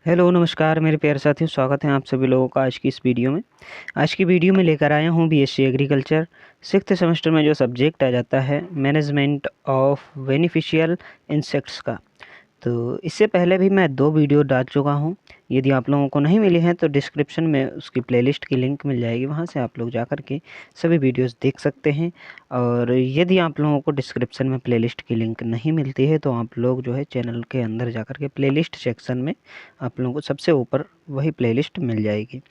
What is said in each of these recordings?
Hello नमस्कार मेरे प्यारे साथियों, स्वागत है आप सभी लोगों का आज की इस वीडियो में। आज की वीडियो में लेकर आया हूँ बीएससी एग्रीकल्चर 6th सेमेस्टर में जो सब्जेक्ट आ जाता है मैनेजमेंट ऑफ बेनिफिशियल इंसेक्ट्स का। तो इससे पहले भी मैं 2 वीडियो डाल चुका हूँ। यदि आप लोगों को नहीं मिली हैं तो डिस्क्रिप्शन में उसकी प्लेलिस्ट की लिंक मिल जाएगी, वहाँ से आप लोग जा कर के सभी वीडियोस देख सकते हैं। और यदि आप लोगों को डिस्क्रिप्शन में प्लेलिस्ट की लिंक नहीं मिलती है तो आप लोग जो है चैनल के अंदर जा कर के प्लेलिस्ट सेक्शन में आप लोगों को सबसे ऊपर वही प्लेलिस्ट मिल जाएगी।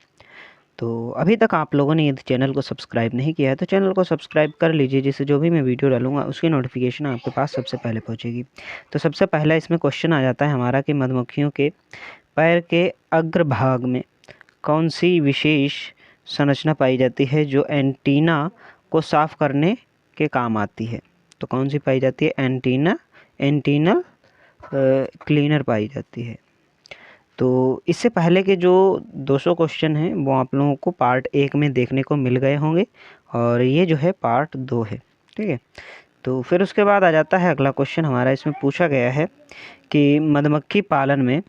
तो अभी तक आप लोगों ने यदि चैनल को सब्सक्राइब नहीं किया है तो चैनल को सब्सक्राइब कर लीजिए, जिससे जो भी मैं वीडियो डालूंगा उसकी नोटिफिकेशन आपके पास सबसे पहले पहुंचेगी। तो सबसे पहला इसमें क्वेश्चन आ जाता है हमारा कि मधुमक्खियों के पैर के अग्रभाग में कौन सी विशेष संरचना पाई जाती है जो एंटीना को साफ करने के काम आती है। तो कौन सी पाई जाती है? एंटीनल क्लीनर पाई जाती है। तो इससे पहले के जो 200 क्वेश्चन हैं वो आप लोगों को पार्ट 1 में देखने को मिल गए होंगे और ये जो है पार्ट 2 है। ठीक है, तो फिर उसके बाद आ जाता है अगला क्वेश्चन हमारा। इसमें पूछा गया है कि मधुमक्खी पालन में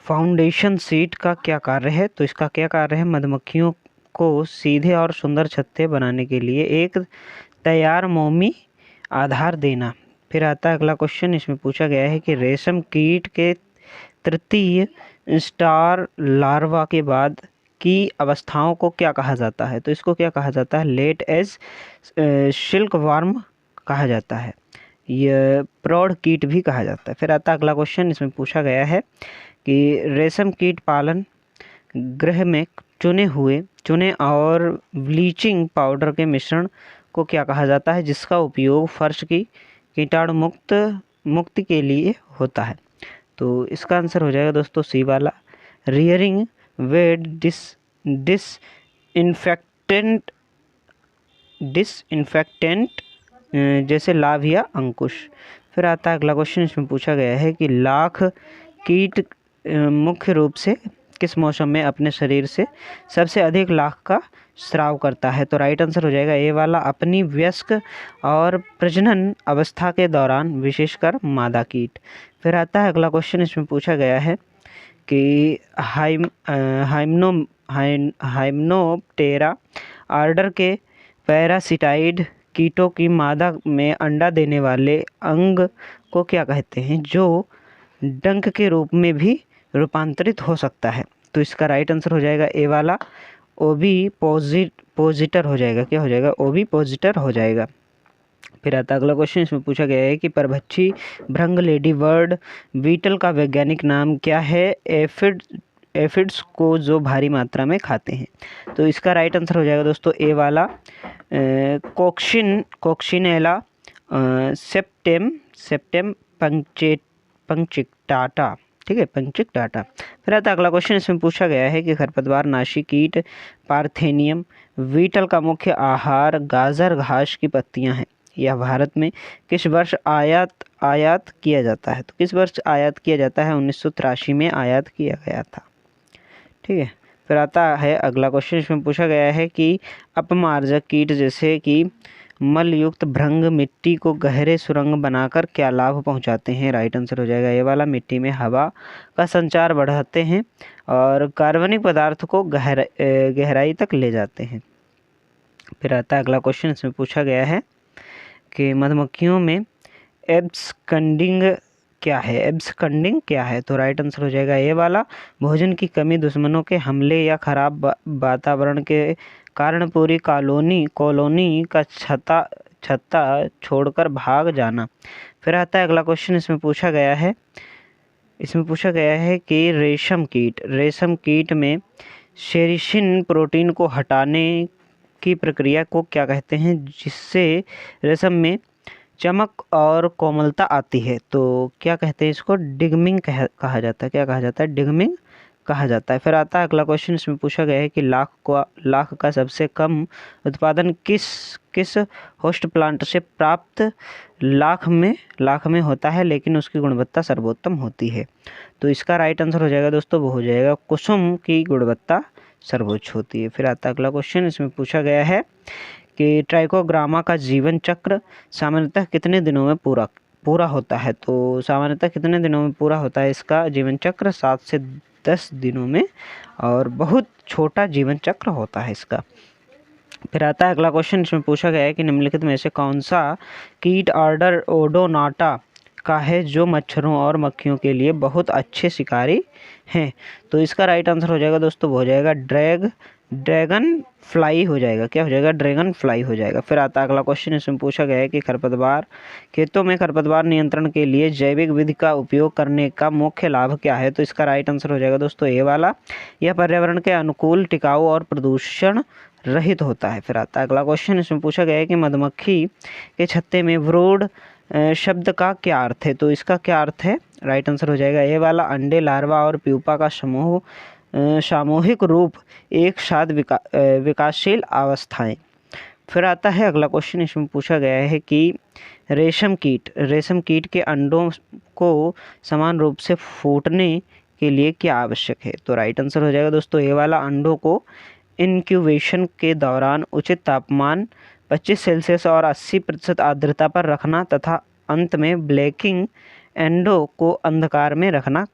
फाउंडेशन सीट का क्या कार्य है। तो इसका क्या कार्य है? मधुमक्खियों को सीधे और सुंदर छत्ते बनाने के लिए एक तैयार मोमी आधार देना। फिर आता है अगला क्वेश्चन। इसमें पूछा गया है कि रेशम कीट के तृतीय स्टार लार्वा के बाद की अवस्थाओं को क्या कहा जाता है। तो इसको क्या कहा जाता है? लेट एज सिल्क वार्म कहा जाता है, यह प्रौढ़ कीट भी कहा जाता है। फिर आता है अगला क्वेश्चन। इसमें पूछा गया है कि रेशम कीट पालन गृह में चुने और ब्लीचिंग पाउडर के मिश्रण को क्या कहा जाता है, जिसका उपयोग फर्श की कीटाणु मुक्ति के लिए होता है। तो इसका आंसर हो जाएगा दोस्तों सी वाला, रियरिंग वेड डिसइंफेक्टेंट जैसे लाभ या अंकुश। फिर आता है अगला क्वेश्चन। इसमें पूछा गया है कि लाख कीट मुख्य रूप से किस मौसम में अपने शरीर से सबसे अधिक लाख का स्राव करता है। तो राइट आंसर हो जाएगा ए वाला, अपनी वयस्क और प्रजनन अवस्था के दौरान, विशेषकर मादा कीट। फिर आता है अगला क्वेश्चन। इसमें पूछा गया है कि हाइमनोप्टेरा ऑर्डर के पैरासिटाइड कीटों की मादा में अंडा देने वाले अंग को क्या कहते हैं, जो डंक के रूप में भी रूपांतरित हो सकता है। तो इसका राइट आंसर हो जाएगा ए वाला, ओवी पोजिटर हो जाएगा। क्या हो जाएगा? ओवी पोजिटर हो जाएगा। फिर आता अगला क्वेश्चन। इसमें पूछा गया है कि परभक्षी भृंग लेडी बर्ड बीटल का वैज्ञानिक नाम क्या है, एफिड्स को जो भारी मात्रा में खाते हैं। तो इसका राइट आंसर हो जाएगा दोस्तों ए वाला, कोक्सिनेला सेप्टेम पंचिक्टाटा। ठीक है, पंचिक्टाटा। फिर आता अगला क्वेश्चन। इसमें पूछा गया है कि खरपतवार नाशी कीट पार्थेनियम बीटल का मुख्य आहार गाजर घास की पत्तियां हैं। यह भारत में किस वर्ष आयात किया जाता है। तो किस वर्ष आयात किया जाता है? 1983 में आयात किया गया था। ठीक है, फिर आता है अगला क्वेश्चन। इसमें पूछा गया है कि अपमार्जक कीट जैसे कि मलयुक्त भृंग मिट्टी को गहरे सुरंग बनाकर क्या लाभ पहुंचाते हैं। राइट आंसर हो जाएगा ये वाला, मिट्टी में हवा का संचार बढ़ाते हैं और कार्बनिक पदार्थ को गहराई तक ले जाते हैं। फिर आता है अगला क्वेश्चन। इसमें पूछा गया है कि मधुमक्खियों में एब्सकंडिंग क्या है। एब्सकंडिंग क्या है? तो राइट आंसर हो जाएगा ये वाला, भोजन की कमी, दुश्मनों के हमले या खराब वातावरण के कारण पूरी कॉलोनी का छत्ता छोड़कर भाग जाना। फिर आता है अगला क्वेश्चन। इसमें पूछा गया है कि रेशम कीट में सेरिसिन प्रोटीन को हटाने की प्रक्रिया को क्या कहते हैं, जिससे रेशम में चमक और कोमलता आती है। तो क्या कहते हैं इसको? डिगमिंग कहा जाता है। क्या कहा जाता है? डिगमिंग कहा जाता है। फिर आता है अगला क्वेश्चन। इसमें पूछा गया है कि लाख का सबसे कम उत्पादन किस होस्ट प्लांट से प्राप्त लाख में होता है, लेकिन उसकी गुणवत्ता सर्वोत्तम होती है। तो इसका राइट आंसर हो जाएगा दोस्तों, वो हो जाएगा कुसुम की गुणवत्ता सर्वोच्च होती है। फिर आता है अगला क्वेश्चन। इसमें पूछा गया है कि ट्राइकोग्रामा का जीवन चक्र सामान्यतः कितने दिनों में पूरा पूरा होता है। तो सामान्यतः कितने दिनों में पूरा होता है इसका जीवन चक्र? 7 से 10 दिनों में, और बहुत छोटा जीवन चक्र होता है इसका। फिर आता है अगला क्वेश्चन, इसमें पूछा गया है कि निम्नलिखित में से कौन सा कीट ऑर्डर ओडोनाटा का है जो मच्छरों और मक्खियों के लिए बहुत अच्छे शिकारी हैं? तो इसका राइट आंसर हो जाएगा दोस्तों, वो हो जाएगा ड्रैगन फ्लाई हो जाएगा। क्या हो जाएगा? ड्रैगन फ्लाई हो जाएगा। फिर आता है अगला क्वेश्चन, इसमें पूछा गया है कि खेतों में खरपतवार नियंत्रण के लिए जैविक विधि का उपयोग करने का मुख्य लाभ क्या है? तो इसका राइट आंसर हो जाएगा दोस्तों ए वाला, यह पर्यावरण के अनुकूल, टिकाऊ और प्रदूषण रहित होता है। फिर आता है अगला क्वेश्चन, इसमें पूछा गया है कि मधुमक्खी के छत्ते में ब्रूड शब्द का क्या अर्थ है? तो इसका क्या अर्थ है? राइट आंसर हो जाएगा ए वाला, अंडे, लार्वा और प्यूपा का सामूहिक रूप, एक साथ विकासशील अवस्थाएं। फिर आता है अगला क्वेश्चन, इसमें पूछा गया है कि रेशम कीट के अंडों को समान रूप से फूटने के लिए क्या आवश्यक है? तो राइट आंसर हो जाएगा दोस्तों ए वाला, अंडों को इनक्यूबेशन के दौरान उचित तापमान 25 सेल्सियस और 80% आर्द्रता पर रखना, तथा अंत में ब्लेकिंग एंडो को अंधकार में रखना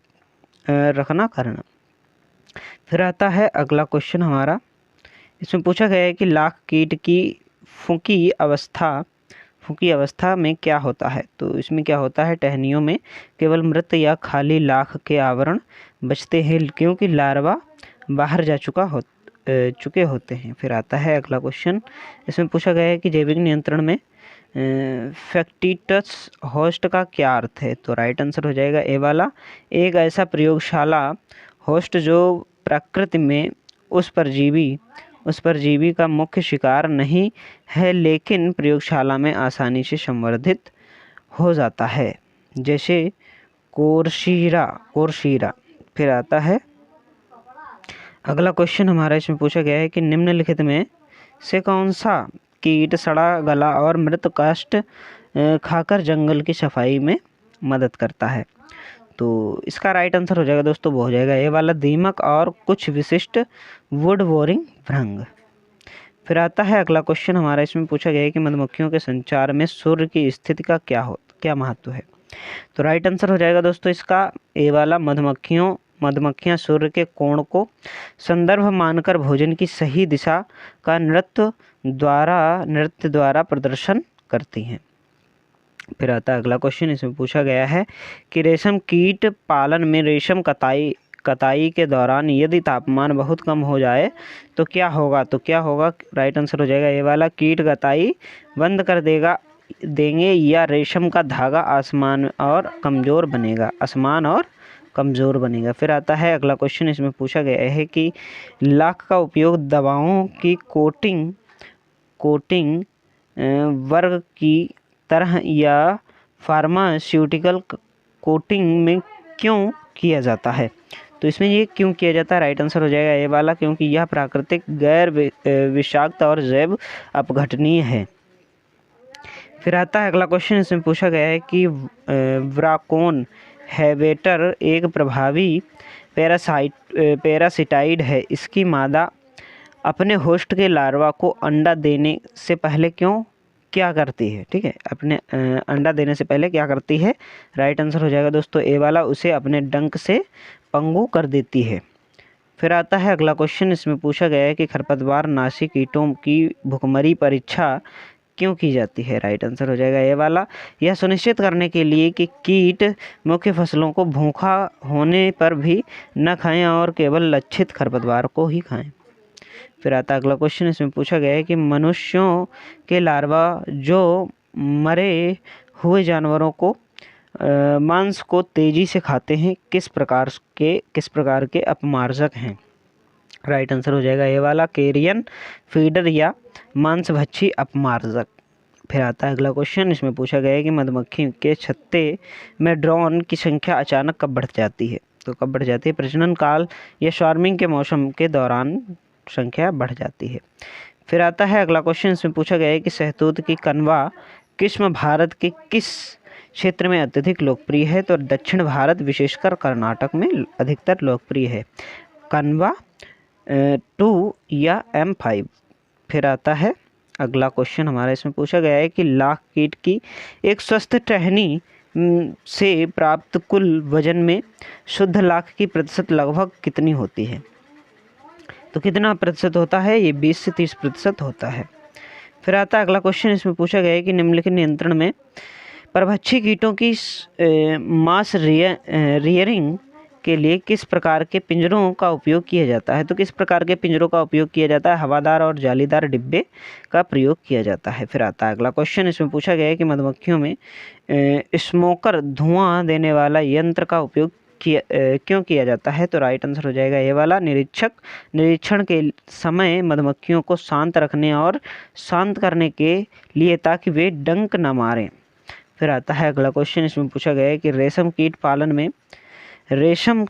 करना। फिर आता है अगला क्वेश्चन हमारा, इसमें पूछा गया है कि लाख कीट की फूंकी अवस्था में क्या होता है? तो इसमें क्या होता है? टहनियों में केवल मृत या खाली लाख के आवरण बचते हैं, क्योंकि लार्वा बाहर जा चुके होते हैं। फिर आता है अगला क्वेश्चन, इसमें पूछा गया है कि जैविक नियंत्रण में फैक्टिटस होस्ट का क्या अर्थ है? तो राइट आंसर हो जाएगा ए वाला, एक ऐसा प्रयोगशाला होस्ट जो प्रकृति में उस परजीवी का मुख्य शिकार नहीं है, लेकिन प्रयोगशाला में आसानी से संवर्धित हो जाता है, जैसे कोर्शीरा। फिर आता है अगला क्वेश्चन हमारा, इसमें पूछा गया है कि निम्नलिखित में से कौन सा कीट सड़ा गला और मृत काष्ठ खाकर जंगल की सफाई में मदद करता है? तो इसका राइट आंसर हो जाएगा दोस्तों, वो हो जाएगा ये वाला, दीमक और कुछ विशिष्ट वुड बोरिंग भृंग। फिर आता है अगला क्वेश्चन हमारा, इसमें पूछा गया है कि मधुमक्खियों के संचार में सूर्य की स्थिति का क्या महत्व है? तो राइट आंसर हो जाएगा दोस्तों इसका ए वाला, मधुमक्खियां सूर्य के कोण को संदर्भ मानकर भोजन की सही दिशा का नृत्य द्वारा प्रदर्शन करती हैं। फिर आता है अगला क्वेश्चन, इसमें पूछा गया है कि रेशम कीट पालन में रेशम कताई के दौरान यदि तापमान बहुत कम हो जाए तो क्या होगा? राइट आंसर हो जाएगा ये वाला, कीट कताई बंद कर देंगे या रेशम का धागा आसमान और कमज़ोर बनेगा। फिर आता है अगला क्वेश्चन, इसमें पूछा गया है कि लाख का उपयोग दवाओं की कोटिंग वर्ग की तरह या फार्मास्यूटिकल कोटिंग में क्यों किया जाता है? तो इसमें ये क्यों किया जाता है? राइट आंसर हो जाएगा ये वाला, क्योंकि यह प्राकृतिक, गैर विषाक्त और जैव अपघटनीय है। फिर आता है अगला क्वेश्चन, इसमें पूछा गया है कि व्राकोन हैवेटर एक प्रभावी पैरासिटाइड है, इसकी मादा अपने होस्ट के लार्वा को अंडा देने से पहले क्या करती है? ठीक है, अपने अंडा देने से पहले क्या करती है? राइट आंसर हो जाएगा दोस्तों ए वाला, उसे अपने डंक से पंगु कर देती है। फिर आता है अगला क्वेश्चन, इसमें पूछा गया है कि खरपतवार नाशी कीटों की भुखमरी परीक्षा क्यों की जाती है? राइट आंसर हो जाएगा ये वाला, यह सुनिश्चित करने के लिए कि कीट मुख्य फसलों को भूखा होने पर भी न खाएं और केवल लक्षित खरपतवार को ही खाएं। फिर आता अगला क्वेश्चन, इसमें पूछा गया है कि मनुष्यों के लार्वा जो मरे हुए जानवरों को मांस को तेजी से खाते हैं, किस प्रकार के अपमार्जक हैं? राइट आंसर हो जाएगा ये वाला, कैरियन फीडर या मांसभक्षी अपमार्जक। फिर आता है अगला क्वेश्चन, इसमें पूछा गया है कि मधुमक्खी के छत्ते में ड्रोन की संख्या अचानक कब बढ़ जाती है? तो कब बढ़ जाती है? प्रजनन काल या स्वार्मिंग के मौसम के दौरान संख्या बढ़ जाती है। फिर आता है अगला क्वेश्चन, इसमें पूछा गया है कि शहतूत की कनवा किस्म भारत के किस क्षेत्र में अत्यधिक लोकप्रिय है? तो दक्षिण भारत, विशेषकर कर्नाटक में अधिकतर लोकप्रिय है, कनवा 2 या M5। फिर आता है अगला क्वेश्चन हमारा, इसमें पूछा गया है कि लाख कीट की एक स्वस्थ टहनी से प्राप्त कुल वजन में शुद्ध लाख की प्रतिशत लगभग कितनी होती है? तो कितना प्रतिशत होता है? ये 20 से 30% होता है। फिर आता है अगला क्वेश्चन, इसमें पूछा गया है कि निम्नलिखित नियंत्रण में परभक्षी कीटों की मास रियरिंग के लिए किस प्रकार के पिंजरों का उपयोग किया जाता है? तो किस प्रकार के पिंजरों का उपयोग किया जाता है? हवादार और जालीदार डिब्बे का प्रयोग किया जाता है। फिर आता है अगला क्वेश्चन, इसमें पूछा गया है कि मधुमक्खियों में स्मोकर धुआं देने वाला यंत्र का उपयोग क्यों किया जाता है? तो राइट आंसर हो जाएगा ये वाला, निरीक्षण के समय मधुमक्खियों को शांत रखने और शांत करने के लिए, ताकि वे डंक न मारें। फिर आता है अगला क्वेश्चन, इसमें पूछा गया है कि रेशम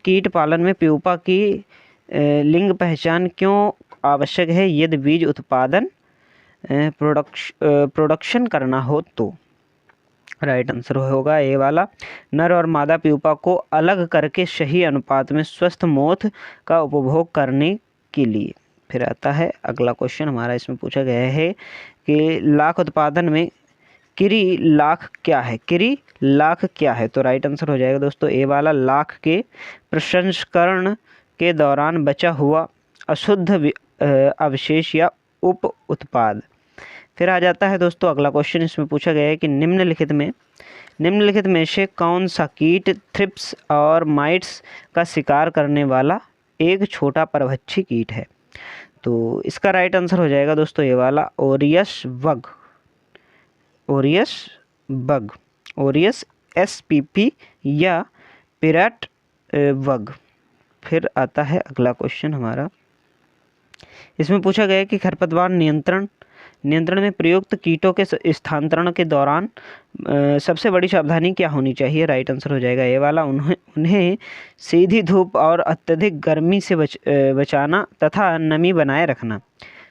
कीट पालन में प्यूपा की लिंग पहचान क्यों आवश्यक है यदि बीज उत्पादन प्रोडक्शन करना हो? तो राइट आंसर होगा ए वाला, नर और मादा प्यूपा को अलग करके सही अनुपात में स्वस्थ मोथ का उपभोग करने के लिए। फिर आता है अगला क्वेश्चन हमारा, इसमें पूछा गया है कि लाख उत्पादन में किरी लाख क्या है? किरी लाख क्या है? तो राइट आंसर हो जाएगा दोस्तों ए वाला, लाख के प्रसंस्करण के दौरान बचा हुआ अशुद्ध अवशेष या उप उत्पाद। फिर आ जाता है दोस्तों अगला क्वेश्चन, इसमें पूछा गया है कि निम्नलिखित में से कौन सा कीट थ्रिप्स और माइट्स का शिकार करने वाला एक छोटा परभक्षी कीट है? तो इसका राइट आंसर हो जाएगा दोस्तों ये वाला, ओरियस बग, ओरियस SPP या पिरट बग। फिर आता है अगला क्वेश्चन हमारा, इसमें पूछा गया है कि खरपतवार नियंत्रण में प्रयुक्त कीटों के स्थानांतरण के दौरान सबसे बड़ी सावधानी क्या होनी चाहिए? राइट आंसर हो जाएगा ये वाला, उन्हें सीधी धूप और अत्यधिक गर्मी से बचाना तथा नमी बनाए रखना।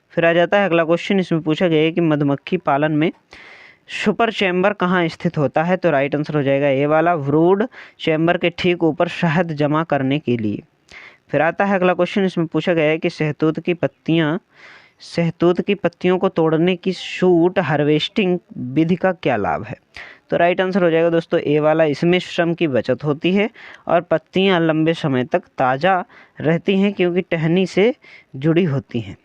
फिर आ जाता है अगला क्वेश्चन, इसमें पूछा गया है कि मधुमक्खी पालन में सुपर चैम्बर कहाँ स्थित होता है? तो राइट आंसर हो जाएगा ये वाला, ब्रूड चैम्बर के ठीक ऊपर शहद जमा करने के लिए। फिर आता है अगला क्वेश्चन, इसमें पूछा गया है कि शहतूत की पत्तियों को तोड़ने की शूट हार्वेस्टिंग विधि का क्या लाभ है? तो राइट आंसर हो जाएगा दोस्तों ए वाला, इसमें श्रम की बचत होती है और पत्तियां लंबे समय तक ताज़ा रहती हैं क्योंकि टहनी से जुड़ी होती हैं।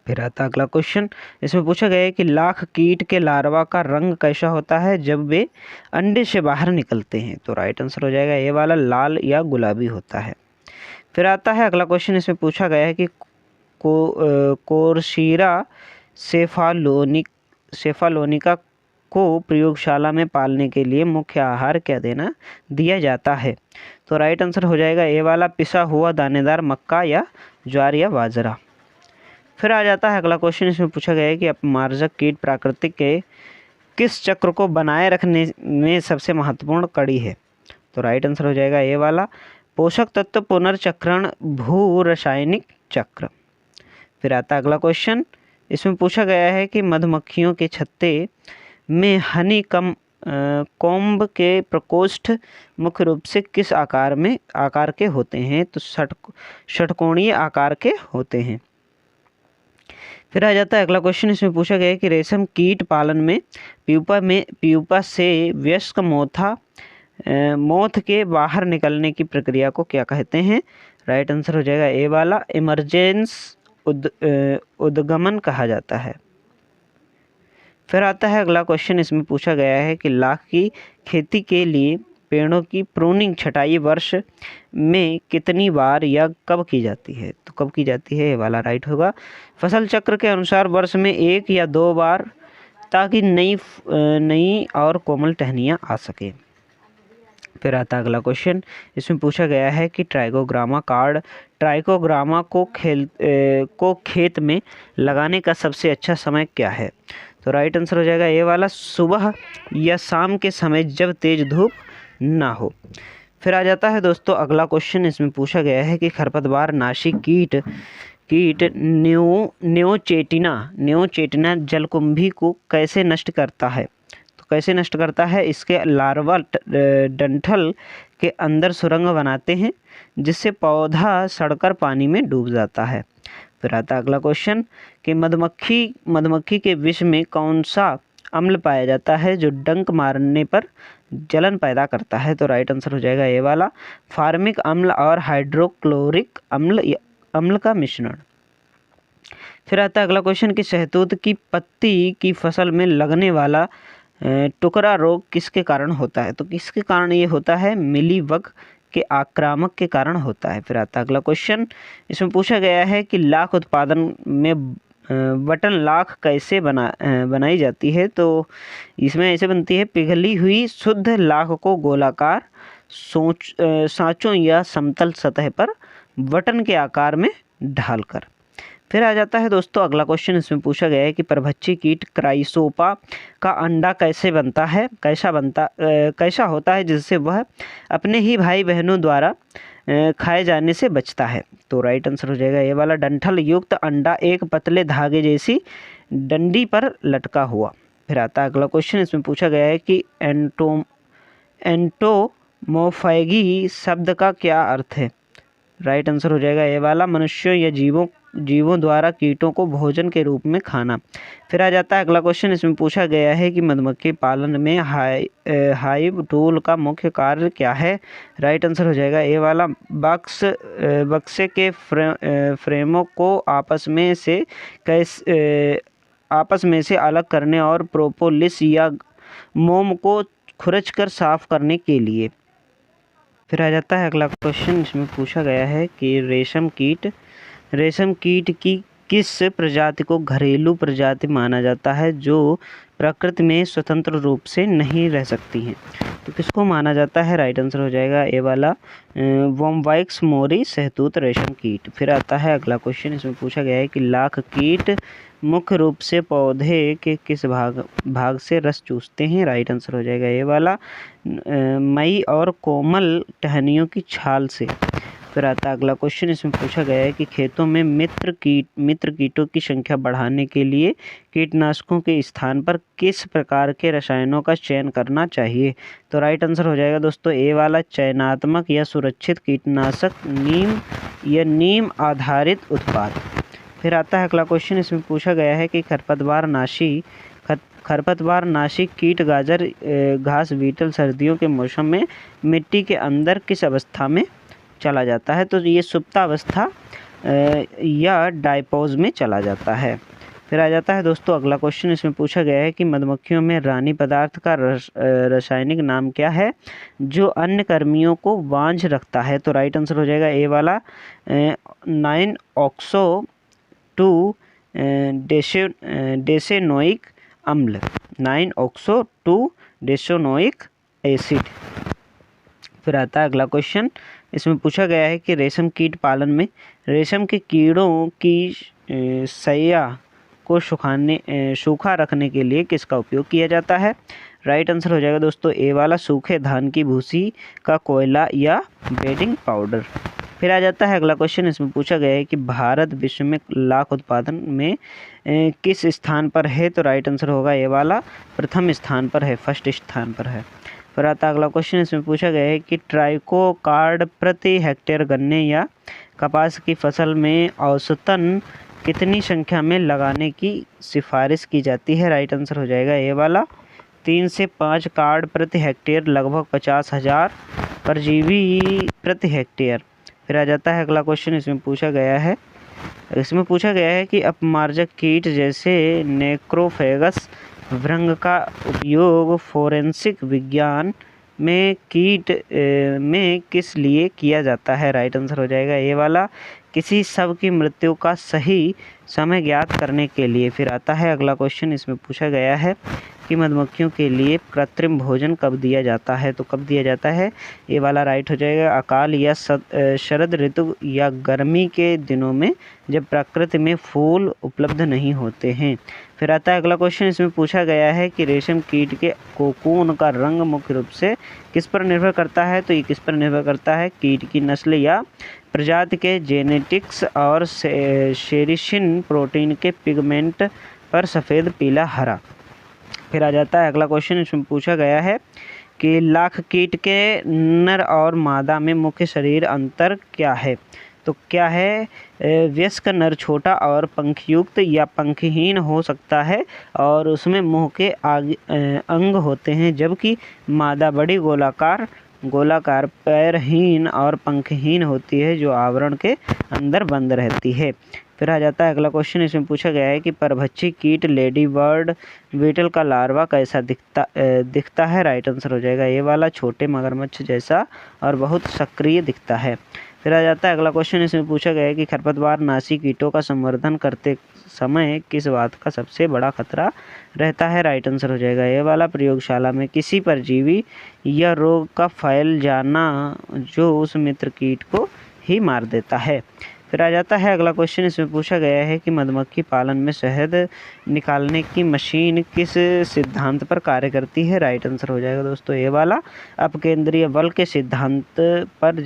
फिर आता अगला क्वेश्चन, इसमें पूछा गया है कि लाख कीट के लार्वा का रंग कैसा होता है जब वे अंडे से बाहर निकलते हैं? तो राइट आंसर हो जाएगा ये वाला, लाल या गुलाबी होता है। फिर आता है अगला क्वेश्चन, इसमें पूछा गया है कि कोर्सीरा सेफालोनिका को प्रयोगशाला में पालने के लिए मुख्य आहार क्या दिया जाता है? तो राइट आंसर हो जाएगा ए वाला, पिसा हुआ दानेदार मक्का या ज्वार या बाजरा। फिर आ जाता है अगला क्वेश्चन, इसमें पूछा गया है कि अपमार्जक कीट प्राकृतिक के किस चक्र को बनाए रखने में सबसे महत्वपूर्ण कड़ी है? तो राइट आंसर हो जाएगा ए वाला, पोषक तत्व पुनर्चक्रण भू रासायनिक चक्र। फिर आता अगला क्वेश्चन, इसमें पूछा गया है कि मधुमक्खियों के छत्ते में हनी कॉम्ब के प्रकोष्ठ मुख्य रूप से किस आकार के होते हैं? तो षटकोणीय आकार के होते हैं। फिर आ जाता है अगला क्वेश्चन, इसमें पूछा गया है कि रेशम कीट पालन में प्यूपा से वयस्क मोथ के बाहर निकलने की प्रक्रिया को क्या कहते हैं? राइट आंसर हो जाएगा ए वाला, इमरजेंस उद्गमन कहा जाता है। फिर आता है अगला क्वेश्चन, इसमें पूछा गया है कि लाख की खेती के लिए पेड़ों की प्रूनिंग छटाई वर्ष में कितनी बार या कब की जाती है? तो कब की जाती है ये वाला राइट होगा, फसल चक्र के अनुसार वर्ष में 1 या 2 बार, ताकि नई और कोमल टहनियाँ आ सके। फिर आता अगला क्वेश्चन, इसमें पूछा गया है कि ट्राइकोग्रामा को खेत में लगाने का सबसे अच्छा समय क्या है? तो राइट आंसर हो जाएगा ये वाला, सुबह या शाम के समय जब तेज धूप ना हो। फिर आ जाता है दोस्तों अगला क्वेश्चन, इसमें पूछा गया है कि खरपतवार नाशी कीट न्योचेटिना जलकुंभी को कैसे नष्ट करता है? तो कैसे नष्ट करता है? इसके लार्वा डंठल के अंदर सुरंग बनाते हैं जिससे पौधा सड़कर पानी में डूब जाता है। फिर आता अगला क्वेश्चन कि मधुमक्खी के विष में कौन सा अम्ल पाया जाता है जो डंक मारने पर जलन पैदा करता है, तो राइट आंसर हो जाएगा ए वाला फार्मिक अम्ल और हाइड्रोक्लोरिक अम्ल का मिश्रण। फिर आता है अगला क्वेश्चन कि शहतूत की पत्ती की फसल में लगने वाला टुकड़ा रोग किसके कारण होता है, तो किसके कारण ये होता है, मिलीबग के आक्रामक के कारण होता है। फिर आता है अगला क्वेश्चन, इसमें पूछा गया है कि लाख उत्पादन में बटन लाख कैसे बनाई जाती है, तो इसमें ऐसे बनती है, पिघली हुई शुद्ध लाख को गोलाकार सांचों या समतल सतह पर बटन के आकार में ढालकर। फिर आ जाता है दोस्तों अगला क्वेश्चन, इसमें पूछा गया है कि परभक्षी कीट क्राइसोपा का अंडा कैसे बनता है, कैसा होता है जिससे वह अपने ही भाई बहनों द्वारा खाए जाने से बचता है, तो राइट आंसर हो जाएगा ये वाला डंठल युक्त अंडा एक पतले धागे जैसी डंडी पर लटका हुआ। फिर आता है अगला क्वेश्चन, इसमें पूछा गया है कि एंटोमोफैगी शब्द का क्या अर्थ है, राइट आंसर हो जाएगा ये वाला मनुष्यों या जीवों द्वारा कीटों को भोजन के रूप में खाना। फिर आ जाता है अगला क्वेश्चन, इसमें पूछा गया है कि मधुमक्खी पालन में हाइव टूल का मुख्य कार्य क्या है, राइट आंसर हो जाएगा ये वाला बक्से के फ्रेमों को आपस में से अलग करने और प्रोपोलिस या मोम को खुरचकर साफ करने के लिए। फिर आ जाता है अगला क्वेश्चन, इसमें पूछा गया है कि रेशम कीट की किस प्रजाति को घरेलू प्रजाति माना जाता है जो प्रकृति में स्वतंत्र रूप से नहीं रह सकती हैं, तो किसको माना जाता है, राइट आंसर हो जाएगा ए वाला वोम्बाइक्स मोरी शहतूत रेशम कीट। फिर आता है अगला क्वेश्चन, इसमें पूछा गया है कि लाख कीट मुख्य रूप से पौधे के किस भाग से रस चूसते हैं, राइट आंसर हो जाएगा ये वाला मई और कोमल टहनियों की छाल से। फिर आता है अगला क्वेश्चन, इसमें पूछा गया है कि खेतों में मित्र कीटों की संख्या बढ़ाने के लिए कीटनाशकों के स्थान पर किस प्रकार के रसायनों का चयन करना चाहिए, तो राइट आंसर हो जाएगा दोस्तों ए वाला चयनात्मक या सुरक्षित कीटनाशक नीम आधारित उत्पाद। फिर आता है अगला क्वेश्चन, इसमें पूछा गया है कि खरपतवारनाशी कीट गाजर घास बीटल सर्दियों के मौसम में मिट्टी के अंदर किस अवस्था में चला जाता है, तो ये सुप्तावस्था या डायपोज में चला जाता है। फिर आ जाता है दोस्तों अगला क्वेश्चन, इसमें पूछा गया है कि मधुमक्खियों में रानी पदार्थ का रासायनिक नाम क्या है जो अन्य कर्मियों को बांझ रखता है, तो राइट आंसर हो जाएगा ए वाला 9-ऑक्सो-2 डेसेनोइक अम्ल 9-ऑक्सो-2 डेसेनोइक एसिड। फिर आता है अगला क्वेश्चन, इसमें पूछा गया है कि रेशम कीट पालन में रेशम के कीड़ों की सैया को सूखा रखने के लिए किसका उपयोग किया जाता है, राइट आंसर हो जाएगा दोस्तों ए वाला सूखे धान की भूसी का कोयला या बेडिंग पाउडर। फिर आ जाता है अगला क्वेश्चन, इसमें पूछा गया है कि भारत विश्व में लाख उत्पादन में किस स्थान पर है, तो राइट आंसर होगा ए वाला प्रथम स्थान पर है, फर्स्ट स्थान पर है। फिर आता है अगला क्वेश्चन, इसमें पूछा गया है कि ट्राइकोकार्ड प्रति हेक्टेयर गन्ने या कपास की फसल में औसतन कितनी संख्या में लगाने की सिफारिश की जाती है, राइट आंसर हो जाएगा ये वाला 3 से 5 कार्ड प्रति हेक्टेयर, लगभग 50,000 परजीवी प्रति हेक्टेयर। फिर आ जाता है अगला क्वेश्चन, इसमें पूछा गया है कि अपमार्जक कीट जैसे नेक्रोफेगस भृंग का उपयोग फोरेंसिक विज्ञान में कीट में किस लिए किया जाता है, राइट आंसर हो जाएगा ये वाला किसी शव की मृत्यु का सही समय ज्ञात करने के लिए। फिर आता है अगला क्वेश्चन, इसमें पूछा गया है कि मधुमक्खियों के लिए कृत्रिम भोजन कब दिया जाता है, तो कब दिया जाता है ये वाला राइट हो जाएगा अकाल या शरद ऋतु या गर्मी के दिनों में जब प्रकृति में फूल उपलब्ध नहीं होते हैं। फिर आता है अगला क्वेश्चन, इसमें पूछा गया है कि रेशम कीट के कोकून का रंग मुख्य रूप से किस पर निर्भर करता है, तो ये किस पर निर्भर करता है, कीट की नस्ल या प्रजाति के जेनेटिक्स और सेरिसिन प्रोटीन के पिगमेंट पर सफ़ेद पीला हरा। फिर आ जाता है अगला क्वेश्चन, इसमें पूछा गया है कि लाख कीट के नर और मादा में मुख्य शरीर अंतर क्या है, तो क्या है, वयस्क नर छोटा और पंखयुक्त या पंखहीन हो सकता है और उसमें मुंह के आगे अंग होते हैं, जबकि मादा बड़ी गोलाकार पैरहीन और पंखहीन होती है जो आवरण के अंदर बंद रहती है। फिर आ जाता है अगला क्वेश्चन। इसमें पूछा गया है कि परभक्षी कीट लेडी बर्ड बीटल का लार्वा कैसा दिखता है। राइट आंसर हो जाएगा ये वाला, छोटे मगरमच्छ जैसा और बहुत सक्रिय दिखता है। फिर आ जाता है अगला क्वेश्चन। इसमें पूछा गया है कि खरपतवार नाशी कीटों का संवर्धन करते समय किस बात का सबसे बड़ा खतरा रहता है। राइट आंसर हो जाएगा ये वाला, प्रयोगशाला में किसी परजीवी या रोग का फैल जाना जो उस मित्र कीट को ही मार देता है। फिर आ जाता है अगला क्वेश्चन। इसमें पूछा गया है कि मधुमक्खी पालन में शहद निकालने की मशीन किस सिद्धांत पर कार्य करती है। राइट आंसर हो जाएगा दोस्तों ये वाला, अपकेंद्रीय बल के सिद्धांत पर,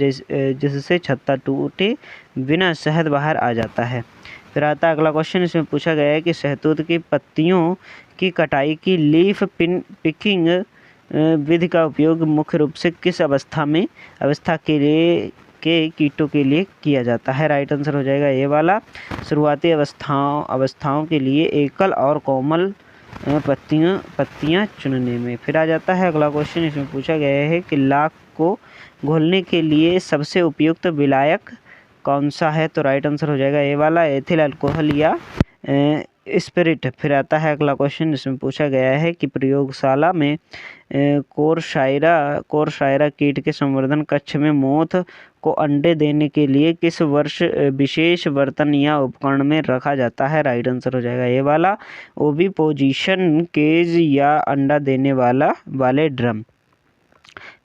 जिससे छत्ता टूटे बिना शहद बाहर आ जाता है। फिर आता है अगला क्वेश्चन। इसमें पूछा गया है कि शहतूत की पत्तियों की कटाई की लीफ पिकिंग विधि का उपयोग मुख्य रूप से किस अवस्था के कीटों के लिए किया जाता है। राइट आंसर हो जाएगा ये वाला, शुरुआती अवस्थाओं के लिए एकल और कोमल पत्तियां चुनने में। फिर आ जाता है अगला क्वेश्चन। इसमें पूछा गया है कि लाख को घोलने के लिए सबसे उपयुक्त विलायक कौन सा है। तो राइट आंसर हो जाएगा ये वाला, एथिल अल्कोहल या स्पिरिट। फिर आता है अगला क्वेश्चन। इसमें पूछा गया है कि प्रयोगशाला में कोरशायरा कीट के संवर्धन कक्ष में मोथ को अंडे देने के लिए किस विशेष बर्तन या उपकरण में रखा जाता है। राइट आंसर हो जाएगा ये वाला, ओविपोजिशन केज या अंडा देने वाले ड्रम।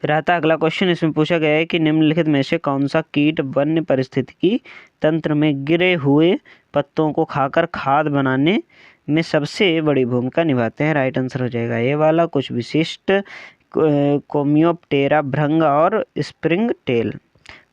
फिर आता है अगला क्वेश्चन। इसमें पूछा गया है कि निम्नलिखित में से कौन सा कीट वन्य पारिस्थितिकी तंत्र में गिरे हुए पत्तों को खाकर खाद बनाने में सबसे बड़ी भूमिका निभाते हैं। राइट आंसर हो जाएगा ये वाला, कुछ विशिष्ट कोमियोप्टेरा भृंग और स्प्रिंग टेल।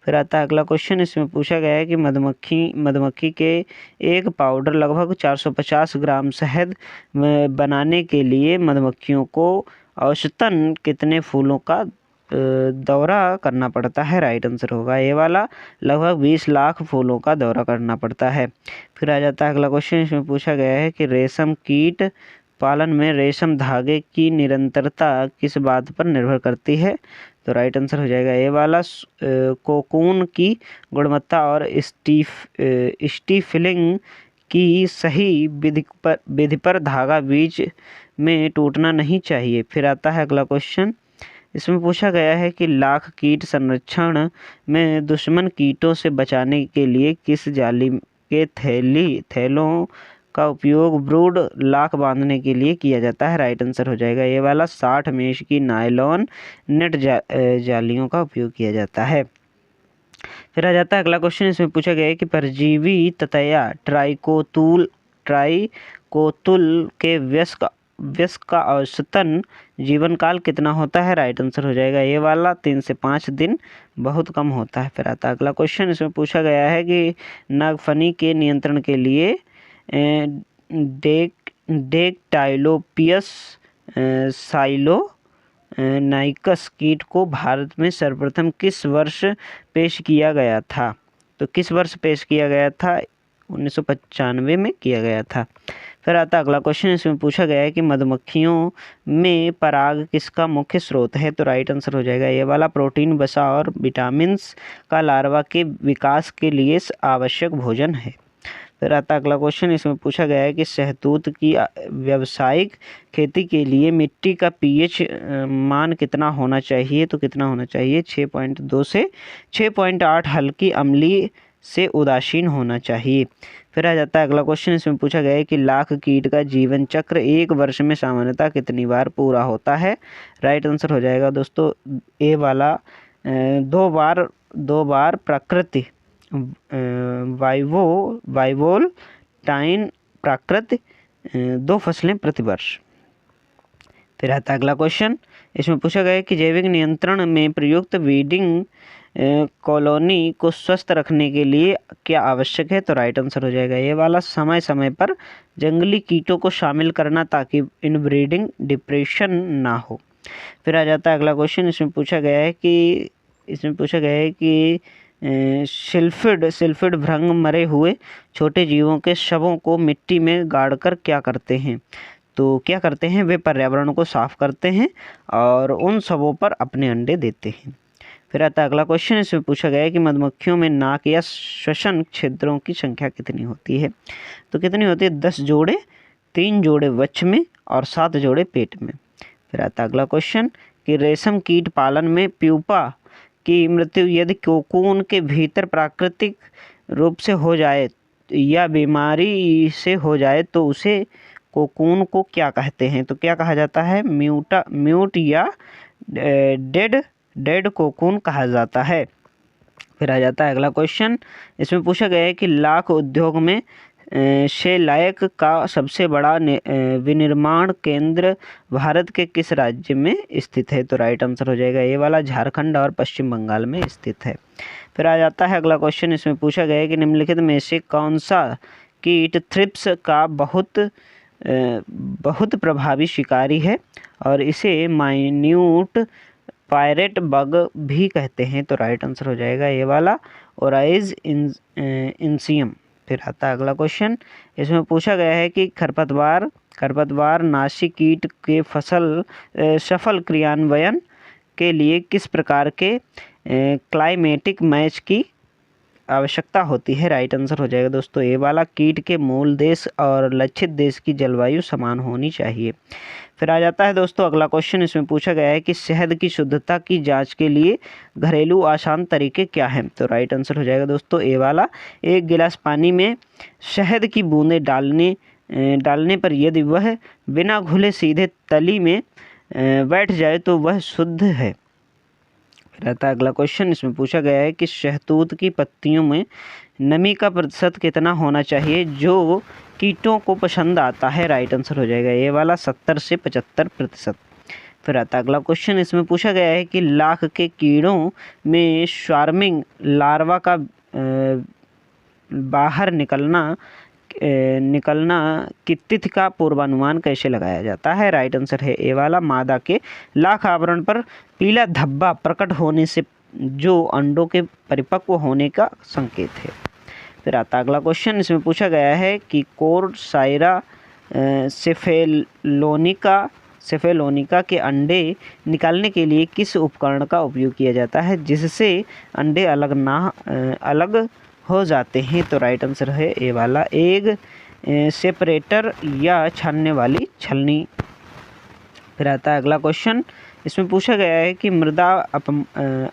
फिर आता है अगला क्वेश्चन। इसमें पूछा गया है कि मधुमक्खी के एक पाउडर लगभग 450 ग्राम शहद बनाने के लिए मधुमक्खियों को औसतन कितने फूलों का दौरा करना पड़ता है। राइट आंसर होगा ये वाला, लगभग 20 लाख फूलों का दौरा करना पड़ता है। फिर आ जाता है अगला क्वेश्चन। इसमें पूछा गया है कि रेशम कीट पालन में रेशम धागे की निरंतरता किस बात पर निर्भर करती है। तो राइट आंसर हो जाएगा ये वाला, कोकून की गुणवत्ता और स्टीफिलिंग की सही विधि पर धागा बीच में टूटना नहीं चाहिए। फिर आता है अगला क्वेश्चन। इसमें पूछा गया है कि लाख कीट संरक्षण में दुश्मन कीटों से बचाने के लिए किस जाली के थैलों का उपयोग ब्रूड लाख बांधने के लिए किया जाता है। राइट आंसर हो जाएगा ये वाला, 60 मेश की नायलॉन नेट जालियों का उपयोग किया जाता है। फिर आ जाता है अगला क्वेश्चन। इसमें पूछा गया है कि परजीवी ततैया ट्राइकोतुल के वयस्क का औसतन जीवन काल कितना होता है। राइट आंसर हो जाएगा ये वाला, 3 से 5 दिन, बहुत कम होता है। फिर आता है अगला क्वेश्चन। इसमें पूछा गया है कि नागफनी के नियंत्रण के लिए डेक्टाइलोपियस साइलोनाइकस कीट को भारत में सर्वप्रथम किस वर्ष पेश किया गया था। तो किस वर्ष पेश किया गया था, 1995 में किया गया था। फिर आता अगला क्वेश्चन। इसमें पूछा गया है कि मधुमक्खियों में पराग किसका मुख्य स्रोत है। तो राइट आंसर हो जाएगा ये वाला, प्रोटीन, वसा और विटामिन्स का लार्वा के विकास के लिए आवश्यक भोजन है। फिर आता अगला क्वेश्चन। इसमें पूछा गया है कि शहतूत की व्यावसायिक खेती के लिए मिट्टी का पीएच मान कितना होना चाहिए। तो कितना होना चाहिए, 6.2 से 6.8 हल्की अम्लीय से उदासीन होना चाहिए। फिर आ जाता है अगला क्वेश्चन। इसमें पूछा गया है कि लाख कीट का जीवन चक्र 1 वर्ष में सामान्यतः कितनी बार पूरा होता है। राइट आंसर हो जाएगा दोस्तों ए वाला, 2 बार प्रकृति वाइवोल्टाइन प्राकृत 2 फसलें प्रतिवर्ष। फिर आता अगला क्वेश्चन। इसमें पूछा गया है कि जैविक नियंत्रण में प्रयुक्त ब्रीडिंग कॉलोनी को स्वस्थ रखने के लिए क्या आवश्यक है। तो राइट आंसर हो जाएगा ये वाला, समय समय पर जंगली कीटों को शामिल करना ताकि इनब्रीडिंग डिप्रेशन ना हो। फिर आ जाता है अगला क्वेश्चन। इसमें पूछा गया है कि सिल्फिड भृंग मरे हुए छोटे जीवों के शवों को मिट्टी में गाड़कर क्या करते हैं? तो क्या करते हैं, वे पर्यावरण को साफ करते हैं और उन शवों पर अपने अंडे देते हैं। फिर आता है अगला क्वेश्चन, इसमें पूछा गया है कि मधुमक्खियों में नाक या श्वसन छिद्रों की संख्या कितनी होती है? तो कितनी होती है? 10 जोड़े, 3 जोड़े वक्ष में और 7 जोड़े पेट में। फिर आता है अगला क्वेश्चन कि रेशम कीट पालन में प्यूपा की मृत्यु यदि कोकून के भीतर प्राकृतिक रूप से हो जाए या बीमारी से हो जाए तो उसे कोकून को क्या कहते हैं? तो क्या कहा जाता है? म्यूट या डेड कोकून कहा जाता है। फिर आ जाता है अगला क्वेश्चन, इसमें पूछा गया है कि लाख उद्योग में शेलायक का सबसे बड़ा विनिर्माण केंद्र भारत के किस राज्य में स्थित है? तो राइट आंसर हो जाएगा ये वाला, झारखंड और पश्चिम बंगाल में स्थित है। फिर आ जाता है अगला क्वेश्चन, इसमें पूछा गया है कि निम्नलिखित में से कौन सा कीट थ्रिप्स का बहुत प्रभावी शिकारी है और इसे माइन्यूट पायरेट बग भी कहते हैं? तो राइट आंसर हो जाएगा ये वाला, ओराइज इंसियम। फिर आता है अगला क्वेश्चन, इसमें पूछा गया है कि खरपतवार नाशी कीट के सफल क्रियान्वयन के लिए किस प्रकार के क्लाइमेटिक मैच की आवश्यकता होती है? राइट आंसर हो जाएगा दोस्तों ये वाला, कीट के मूल देश और लक्षित देश की जलवायु समान होनी चाहिए। फिर आ जाता है दोस्तों अगला क्वेश्चन, इसमें पूछा गया है कि शहद की शुद्धता की जांच के लिए घरेलू आसान तरीके क्या हैं? तो राइट आंसर हो जाएगा दोस्तों ए वाला, 1 गिलास पानी में शहद की बूंदें डालने पर यदि वह बिना घुले सीधे तली में बैठ जाए तो वह शुद्ध है। फिर आता है अगला क्वेश्चन, इसमें पूछा गया है कि शहतूत की पत्तियों में नमी का प्रतिशत कितना होना चाहिए जो कीटों को पसंद आता है? राइट आंसर हो जाएगा ये वाला, 70 से 75%। फिर आता है अगला क्वेश्चन, इसमें पूछा गया है कि लाख के कीड़ों में स्वार्मिंग लार्वा का बाहर निकलना की तिथि का पूर्वानुमान कैसे लगाया जाता है? राइट आंसर है ए वाला, मादा के लाख आवरण पर पीला धब्बा प्रकट होने से जो अंडों के परिपक्व होने का संकेत है। फिर आता अगला क्वेश्चन, इसमें पूछा गया है कि कोर्साइरा सेफेलोनिका के अंडे निकालने के लिए किस उपकरण का उपयोग किया जाता है जिससे अंडे अलग हो जाते हैं? तो राइट आंसर है ए वाला, एग सेपरेटर या छानने वाली छलनी। फिर आता है अगला क्वेश्चन, इसमें पूछा गया है कि मृदा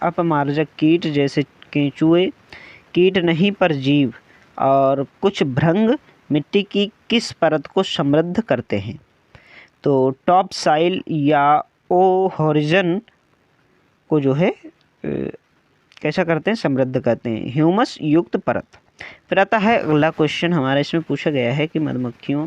अपमार्जक कीट जैसे केंचुए, कीट नहीं परजीव और कुछ भृंग मिट्टी की किस परत को समृद्ध करते हैं? तो टॉप साइल या होरिजन को जो है कैसा करते हैं? समृद्ध करते हैं, ह्यूमस युक्त परत। फिर आता है अगला क्वेश्चन हमारा, इसमें पूछा गया है कि मधुमक्खियों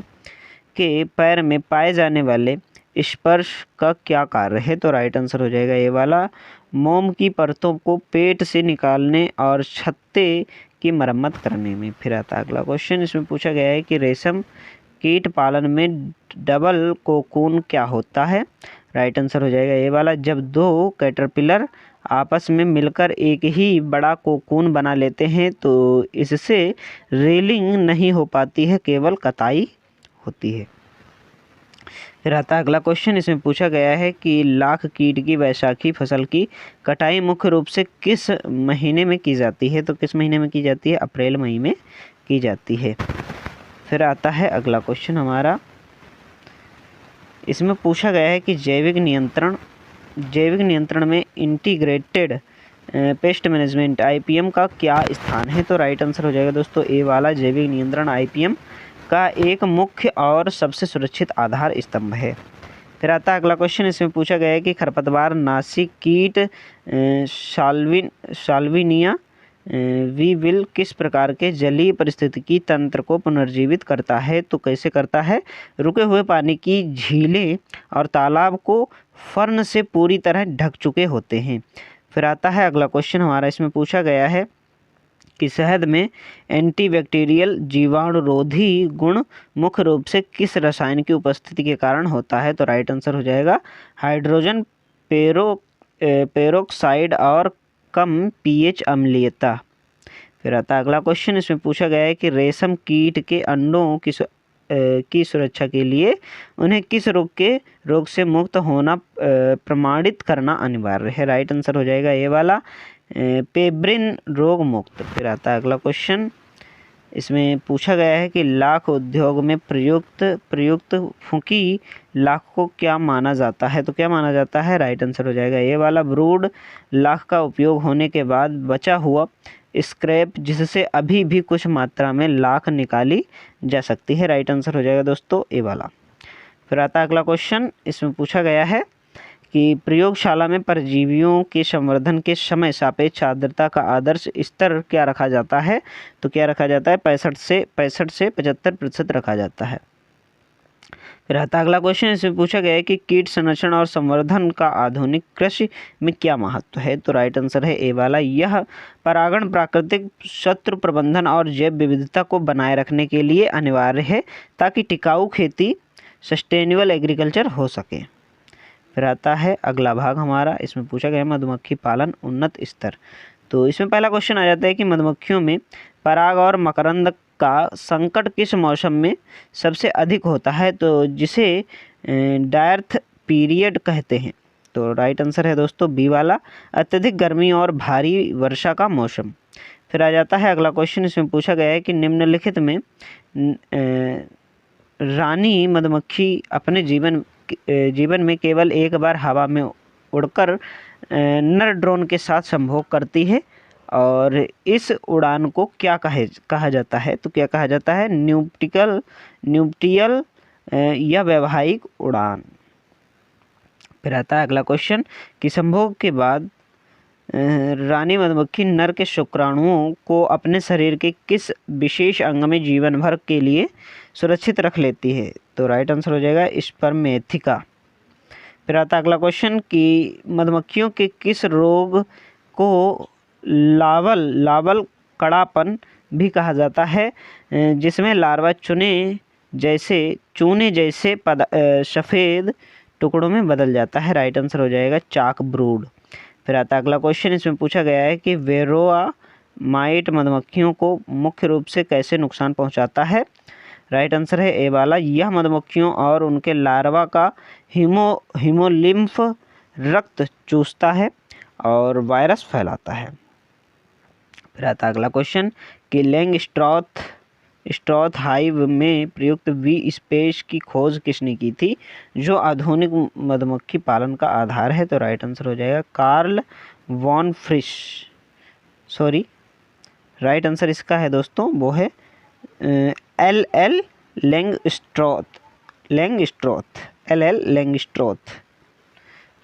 के पैर में पाए जाने वाले स्पर्श का क्या कार्य है? तो राइट आंसर हो जाएगा ये वाला, मोम की परतों को पेट से निकालने और छत्ते की मरम्मत करने में। फिर आता है अगला क्वेश्चन, इसमें पूछा गया है कि रेशम कीट पालन में डबल कोकून क्या होता है? राइट आंसर हो जाएगा ये वाला, जब 2 कैटरपिलर आपस में मिलकर एक ही बड़ा कोकून बना लेते हैं तो इससे रेलिंग नहीं हो पाती है, केवल कताई होती है। फिर आता है अगला क्वेश्चन, इसमें पूछा गया है कि लाख कीट की वैशाखी फसल की कटाई मुख्य रूप से किस महीने में की जाती है? तो किस महीने में की जाती है? अप्रैल मई में की जाती है। फिर आता है अगला क्वेश्चन हमारा, इसमें पूछा गया है कि जैविक नियंत्रण में इंटीग्रेटेड पेस्ट मैनेजमेंट IPM का क्या स्थान है? तो राइट आंसर हो जाएगा दोस्तों ए वाला, जैविक नियंत्रण IPM का एक मुख्य और सबसे सुरक्षित आधार स्तंभ है। फिर आता है अगला क्वेश्चन, इसमें पूछा गया है कि खरपतवार नाशी कीट साल्विनिया वीविल किस प्रकार के जलीय पारिस्थितिकी तंत्र को पुनर्जीवित करता है? तो कैसे करता है? रुके हुए पानी की झीलें और तालाब को फर्न से पूरी तरह ढक चुके होते हैं। फिर आता है अगला क्वेश्चन हमारा, इसमें पूछा गया है कि शहद में एंटीबैक्टीरियल जीवाणुरोधी गुण मुख्य रूप से किस रसायन की उपस्थिति के कारण होता है? तो राइट आंसर हो जाएगा हाइड्रोजन पेरोक्साइड और कम pH अम्लीयता। फिर आता है अगला क्वेश्चन, इसमें पूछा गया है कि रेशम कीट के अंडों की सुरक्षा के लिए उन्हें किस रोग से मुक्त होना प्रमाणित करना अनिवार्य है। राइट आंसर हो जाएगा ये वाला, पेब्रिन रोग मुक्त। फिर आता है अगला क्वेश्चन, इसमें पूछा गया है कि लाख उद्योग में प्रयुक्त फुकी लाख को क्या माना जाता है। तो क्या माना जाता है, राइट आंसर हो जाएगा ये वाला, ब्रूड लाख का उपयोग होने के बाद बचा हुआ स्क्रैप जिससे अभी भी कुछ मात्रा में लाख निकाली जा सकती है। राइट आंसर हो जाएगा दोस्तों ये वाला। फिर आता है अगला क्वेश्चन, इसमें पूछा गया है कि प्रयोगशाला में परजीवियों के संवर्धन के समय सापेक्ष आर्द्रता का आदर्श स्तर क्या रखा जाता है। तो क्या रखा जाता है, 65 से 75% रखा जाता है। फिर आता अगला क्वेश्चन, इसमें पूछा गया है कि कीट संरक्षण और संवर्धन का आधुनिक कृषि में क्या महत्व है। तो राइट आंसर है ए वाला, यह परागण, प्राकृतिक शत्रु प्रबंधन और जैव विविधता को बनाए रखने के लिए अनिवार्य है ताकि टिकाऊ खेती, सस्टेनेबल एग्रीकल्चर हो सके। फिर आता है अगला भाग हमारा, इसमें पूछा गया है मधुमक्खी पालन उन्नत स्तर। तो इसमें पहला क्वेश्चन आ जाता है कि मधुमक्खियों में पराग और मकरंद का संकट किस मौसम में सबसे अधिक होता है, तो जिसे डायर्थ पीरियड कहते हैं। तो राइट आंसर है दोस्तों बी वाला, अत्यधिक गर्मी और भारी वर्षा का मौसम। फिर आ जाता है अगला क्वेश्चन, इसमें पूछा गया है कि निम्नलिखित में रानी मधुमक्खी अपने जीवन में केवल एक बार हवा में उड़कर नर ड्रोन के साथ संभोग करती है और इस उड़ान को क्या कहा जाता है। तो क्या कहा जाता है, न्यूप्टियल या वैवाहिक उड़ान। फिर आता है अगला क्वेश्चन कि संभोग के बाद रानी मधुमक्खी नर के शुक्राणुओं को अपने शरीर के किस विशेष अंग में जीवन भर के लिए सुरक्षित रख लेती है। तो राइट आंसर हो जाएगा स्पर्मेथिका। फिर आता अगला क्वेश्चन कि मधुमक्खियों के किस रोग को लावल कड़ापन भी कहा जाता है, जिसमें लार्वा चूने जैसे सफ़ेद टुकड़ों में बदल जाता है। राइट आंसर हो जाएगा चाक ब्रूड। फिर आता अगला क्वेश्चन, इसमें पूछा गया है कि वेरोआ माइट मधुमक्खियों को मुख्य रूप से कैसे नुकसान पहुंचाता है। राइट आंसर है ए वाला, यह मधुमक्खियों और उनके लार्वा का हीमोलिम्फ रक्त चूसता है और वायरस फैलाता है। फिर आता अगला क्वेश्चन कि लैंगस्ट्रॉथ हाइव में प्रयुक्त वी स्पेस की खोज किसने की थी, जो आधुनिक मधुमक्खी पालन का आधार है। तो राइट आंसर हो जाएगा कार्ल वॉन फ्रिश। राइट आंसर इसका है दोस्तों वो है LL लैंगस्ट्रॉथ।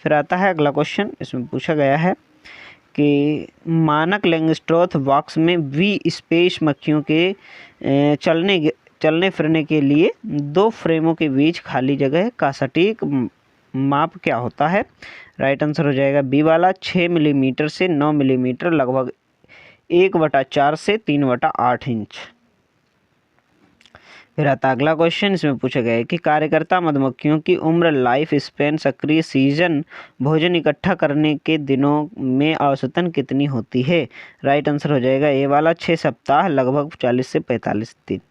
फिर आता है अगला क्वेश्चन, इसमें पूछा गया है कि मानक लैंगस्ट्रॉथ बॉक्स में वी स्पेस मक्खियों के चलने फिरने के लिए दो फ्रेमों के बीच खाली जगह का सटीक माप क्या होता है। राइट आंसर हो जाएगा बी वाला, 6 मिलीमीटर से 9 मिलीमीटर, लगभग 1/4 से 3/8 इंच। फिर आता अगला क्वेश्चन, इसमें पूछा गया है कि कार्यकर्ता मधुमक्खियों की उम्र, लाइफ स्पेन, सक्रिय सीजन, भोजन इकट्ठा करने के दिनों में औसतन कितनी होती है। राइट आंसर हो जाएगा ए वाला, 6 सप्ताह, लगभग 40 से 45 दिन।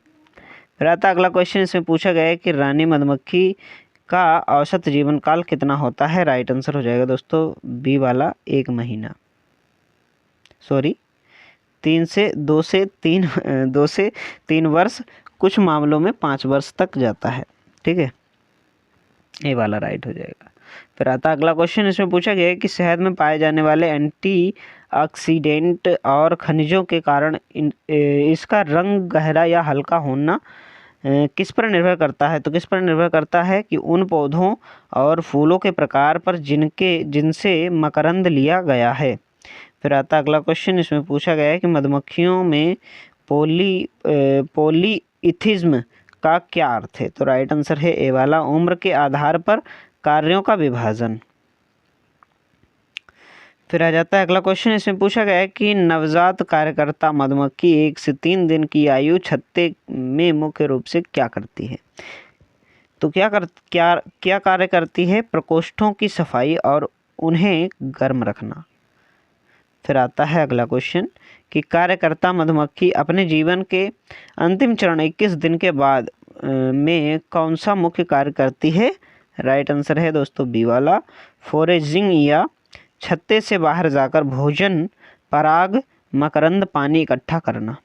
फिर आता अगला क्वेश्चन, इसमें पूछा गया है कि रानी मधुमक्खी का औसत जीवन काल कितना होता है। राइट आंसर हो जाएगा दोस्तों बी वाला, 1 महीना, 2 से 3 वर्ष, कुछ मामलों में 5 वर्ष तक जाता है। ठीक है, ये वाला राइट हो जाएगा। फिर आता अगला क्वेश्चन, इसमें पूछा गया है कि शहद में पाए जाने वाले एंटीऑक्सीडेंट और खनिजों के कारण इसका रंग गहरा या हल्का होना किस पर निर्भर करता है। तो किस पर निर्भर करता है कि उन पौधों और फूलों के प्रकार पर जिनसे मकरंद लिया गया है। फिर आता अगला क्वेश्चन, इसमें पूछा गया है कि मधुमक्खियों में पॉलीइथिज्म का क्या अर्थ है। तो राइट आंसर है ए वाला, उम्र के आधार पर कार्यों का विभाजन। फिर आ जाता है अगला क्वेश्चन, इसमें पूछा गया है कि नवजात कार्यकर्ता मधुमक्खी 1 से 3 दिन की आयु छत्ते में मुख्य रूप से क्या करती है। तो क्या कार्य करती है, प्रकोष्ठों की सफाई और उन्हें गर्म रखना। फिर आता है अगला क्वेश्चन कि कार्यकर्ता मधुमक्खी अपने जीवन के अंतिम चरण 21 दिन के बाद में कौन सा मुख्य कार्य करती है? राइट आंसर है दोस्तों बी वाला, फोरेजिंग या छत्ते से बाहर जाकर भोजन, पराग, मकरंद, पानी इकट्ठा करना।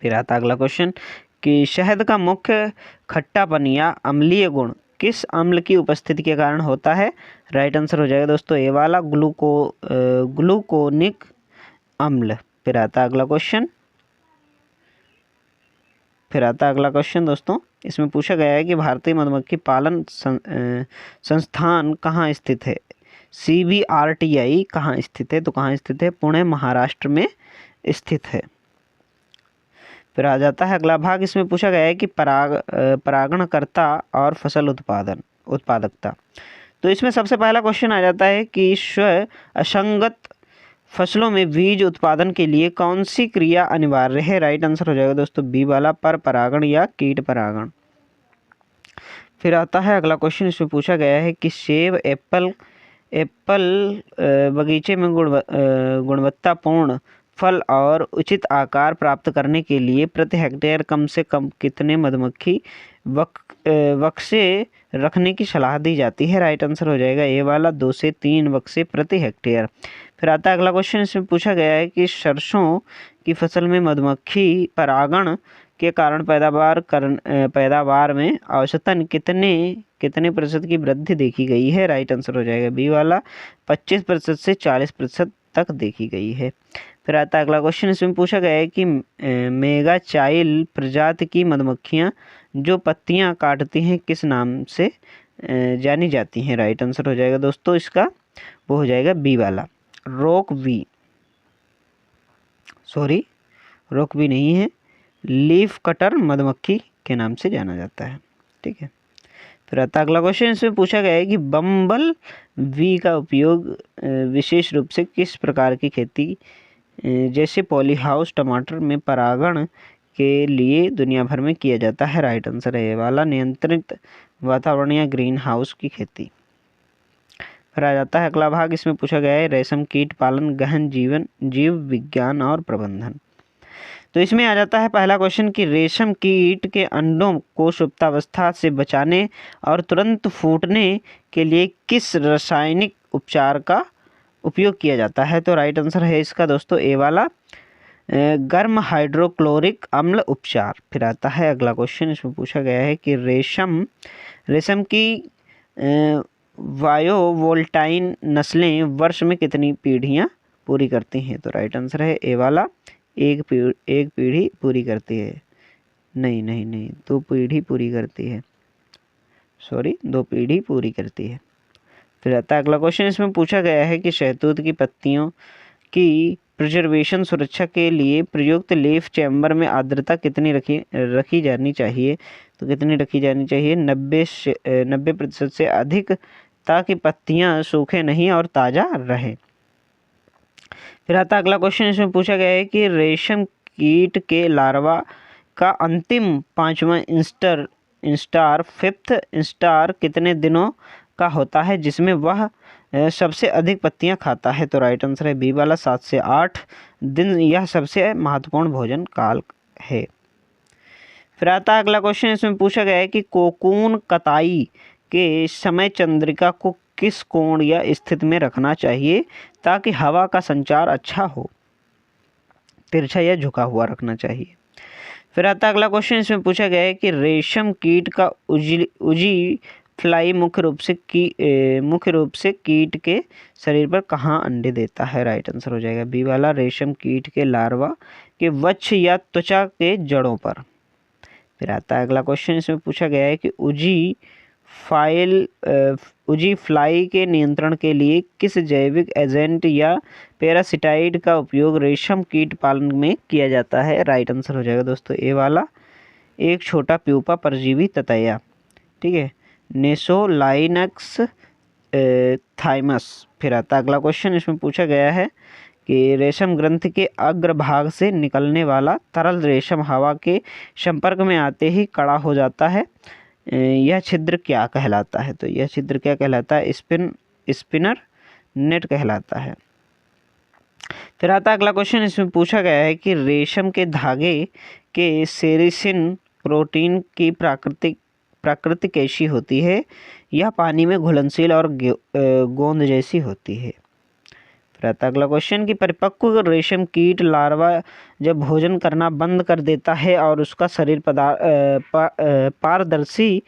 फिर आता अगला क्वेश्चन कि शहद का मुख्य खट्टापन या अम्लीय गुण किस अम्ल की उपस्थिति के कारण होता है? राइट आंसर हो जाएगा दोस्तों ए वाला, ग्लूकोनिक अम्ल। फिर आता अगला क्वेश्चन दोस्तों, इसमें पूछा गया है कि भारतीय मधुमक्खी पालन संस्थान कहाँ स्थित है? CBRTI कहाँ स्थित है? तो कहाँ स्थित है? पुणे महाराष्ट्र में स्थित है। फिर आ जाता है अगला भाग, इसमें पूछा गया है कि परागणकर्ता और फसल उत्पादकता। तो इसमें सबसे पहला क्वेश्चन आ जाता है कि स्व असंगत फसलों में बीज उत्पादन के लिए कौन सी क्रिया अनिवार्य है? राइट आंसर हो जाएगा दोस्तों बी वाला, पर परागण या कीट परागण। फिर आता है अगला क्वेश्चन, इसमें पूछा गया है कि सेब, एप्पल बगीचे में गुणवत्तापूर्ण फल और उचित आकार प्राप्त करने के लिए प्रति हेक्टेयर कम से कम कितने मधुमक्खी बक्से रखने की सलाह दी जाती है? राइट आंसर हो जाएगा ए वाला, 2 से 3 बक्से प्रति हेक्टेयर। फिर आता है अगला क्वेश्चन, इसमें पूछा गया है कि सरसों की फसल में मधुमक्खी परागण के कारण पैदावार में औसतन कितने प्रतिशत की वृद्धि देखी गई है? राइट आंसर हो जाएगा बी वाला, 25% से 40% तक देखी गई है। फिर आता है अगला क्वेश्चन, इसमें पूछा गया है कि मेगा चाइल प्रजाति की मधुमक्खियां जो पत्तियां काटती हैं किस नाम से जानी जाती हैं? राइट आंसर हो जाएगा दोस्तों इसका वो हो जाएगा बी वाला, रोकवी नहीं है, लीफ कटर मधुमक्खी के नाम से जाना जाता है। ठीक है। फिर आता अगला क्वेश्चन, इसमें पूछा गया है कि बम्बल बी का उपयोग विशेष रूप से किस प्रकार की खेती जैसे पॉली हाउस टमाटर में परागण के लिए दुनिया भर में किया जाता है? राइट आंसर है ये वाला, नियंत्रित वातावरण या ग्रीन हाउस की खेती। फिर आ जाता है अगला भाग, इसमें पूछा गया है रेशम कीट पालन, गहन जीव विज्ञान और प्रबंधन। तो इसमें आ जाता है पहला क्वेश्चन कि रेशम कीट के अंडों को सुप्तावस्था से बचाने और तुरंत फूटने के लिए किस रासायनिक उपचार का उपयोग किया जाता है? तो राइट आंसर है इसका दोस्तों ए वाला, गर्म हाइड्रोक्लोरिक अम्ल उपचार। फिर आता है अगला क्वेश्चन, इसमें पूछा गया है कि रेशम की वायोवोल्टाइन नस्लें वर्ष में कितनी पीढ़ियां पूरी करती हैं? तो राइट आंसर है ए वाला, एक पीढ़ी पूरी करती है। नहीं 2 पीढ़ी पूरी करती है, 2 पीढ़ी पूरी करती है। फिर आता है अगला क्वेश्चन, इसमें पूछा गया है कि शहतूत की पत्तियों की प्रिजर्वेशन सुरक्षा के लिए प्रयुक्त लीफ चैम्बर में आर्द्रता कितनी रखी जानी चाहिए? तो कितनी रखी जानी चाहिए? 90% से अधिक, ताकि पत्तियां सूखे नहीं और ताज़ा रहे। फिर आता अगला क्वेश्चन, इसमें पूछा गया है कि रेशम कीट के लार्वा का अंतिम 5वां इंस्टार 5th इंस्टार कितने दिनों का होता है जिसमें वह सबसे अधिक पत्तियां खाता है? तो राइट आंसर है बी वाला, 7 से 8 दिन। यह सबसे महत्वपूर्ण भोजन काल है। फिर आता अगला क्वेश्चन, इसमें पूछा गया है कि कोकून कताई के समय चंद्रिका को किस कोण या स्थिति में रखना चाहिए ताकि हवा का संचार अच्छा हो? तिरछा या झुका हुआ रखना चाहिए। फिर आता अगला क्वेश्चन, इसमें पूछा गया है कि रेशम कीट का उजी फ्लाई मुख्य रूप से कीट के शरीर पर कहाँ अंडे देता है? राइट आंसर हो जाएगा बी वाला, रेशम कीट के लार्वा के वक्ष या त्वचा के जड़ों पर। फिर आता है अगला क्वेश्चन, इसमें पूछा गया है कि उजी फ्लाई के नियंत्रण के लिए किस जैविक एजेंट या पैरासिटाइड का उपयोग रेशम कीट पालन में किया जाता है? राइट आंसर हो जाएगा दोस्तों ए वाला, एक छोटा प्यूपा परजीवी ततैया। ठीक है, नेसोलाइनक्स थाइमस। फिर आता अगला क्वेश्चन, इसमें पूछा गया है कि रेशम ग्रंथि के अग्रभाग से निकलने वाला तरल रेशम हवा के संपर्क में आते ही कड़ा हो जाता है, यह छिद्र क्या कहलाता है? तो यह छिद्र क्या कहलाता है? स्पिनर नेट कहलाता है। फिर आता है अगला क्वेश्चन, इसमें पूछा गया है कि रेशम के धागे के सेरिसिन प्रोटीन की प्रकृति कैसी होती है? यह पानी में घुलनशील और गोंद जैसी होती है। फिर आता है अगला क्वेश्चन कि परिपक्व रेशम कीट लार्वा जब भोजन करना बंद कर देता है और उसका शरीर पारदर्शी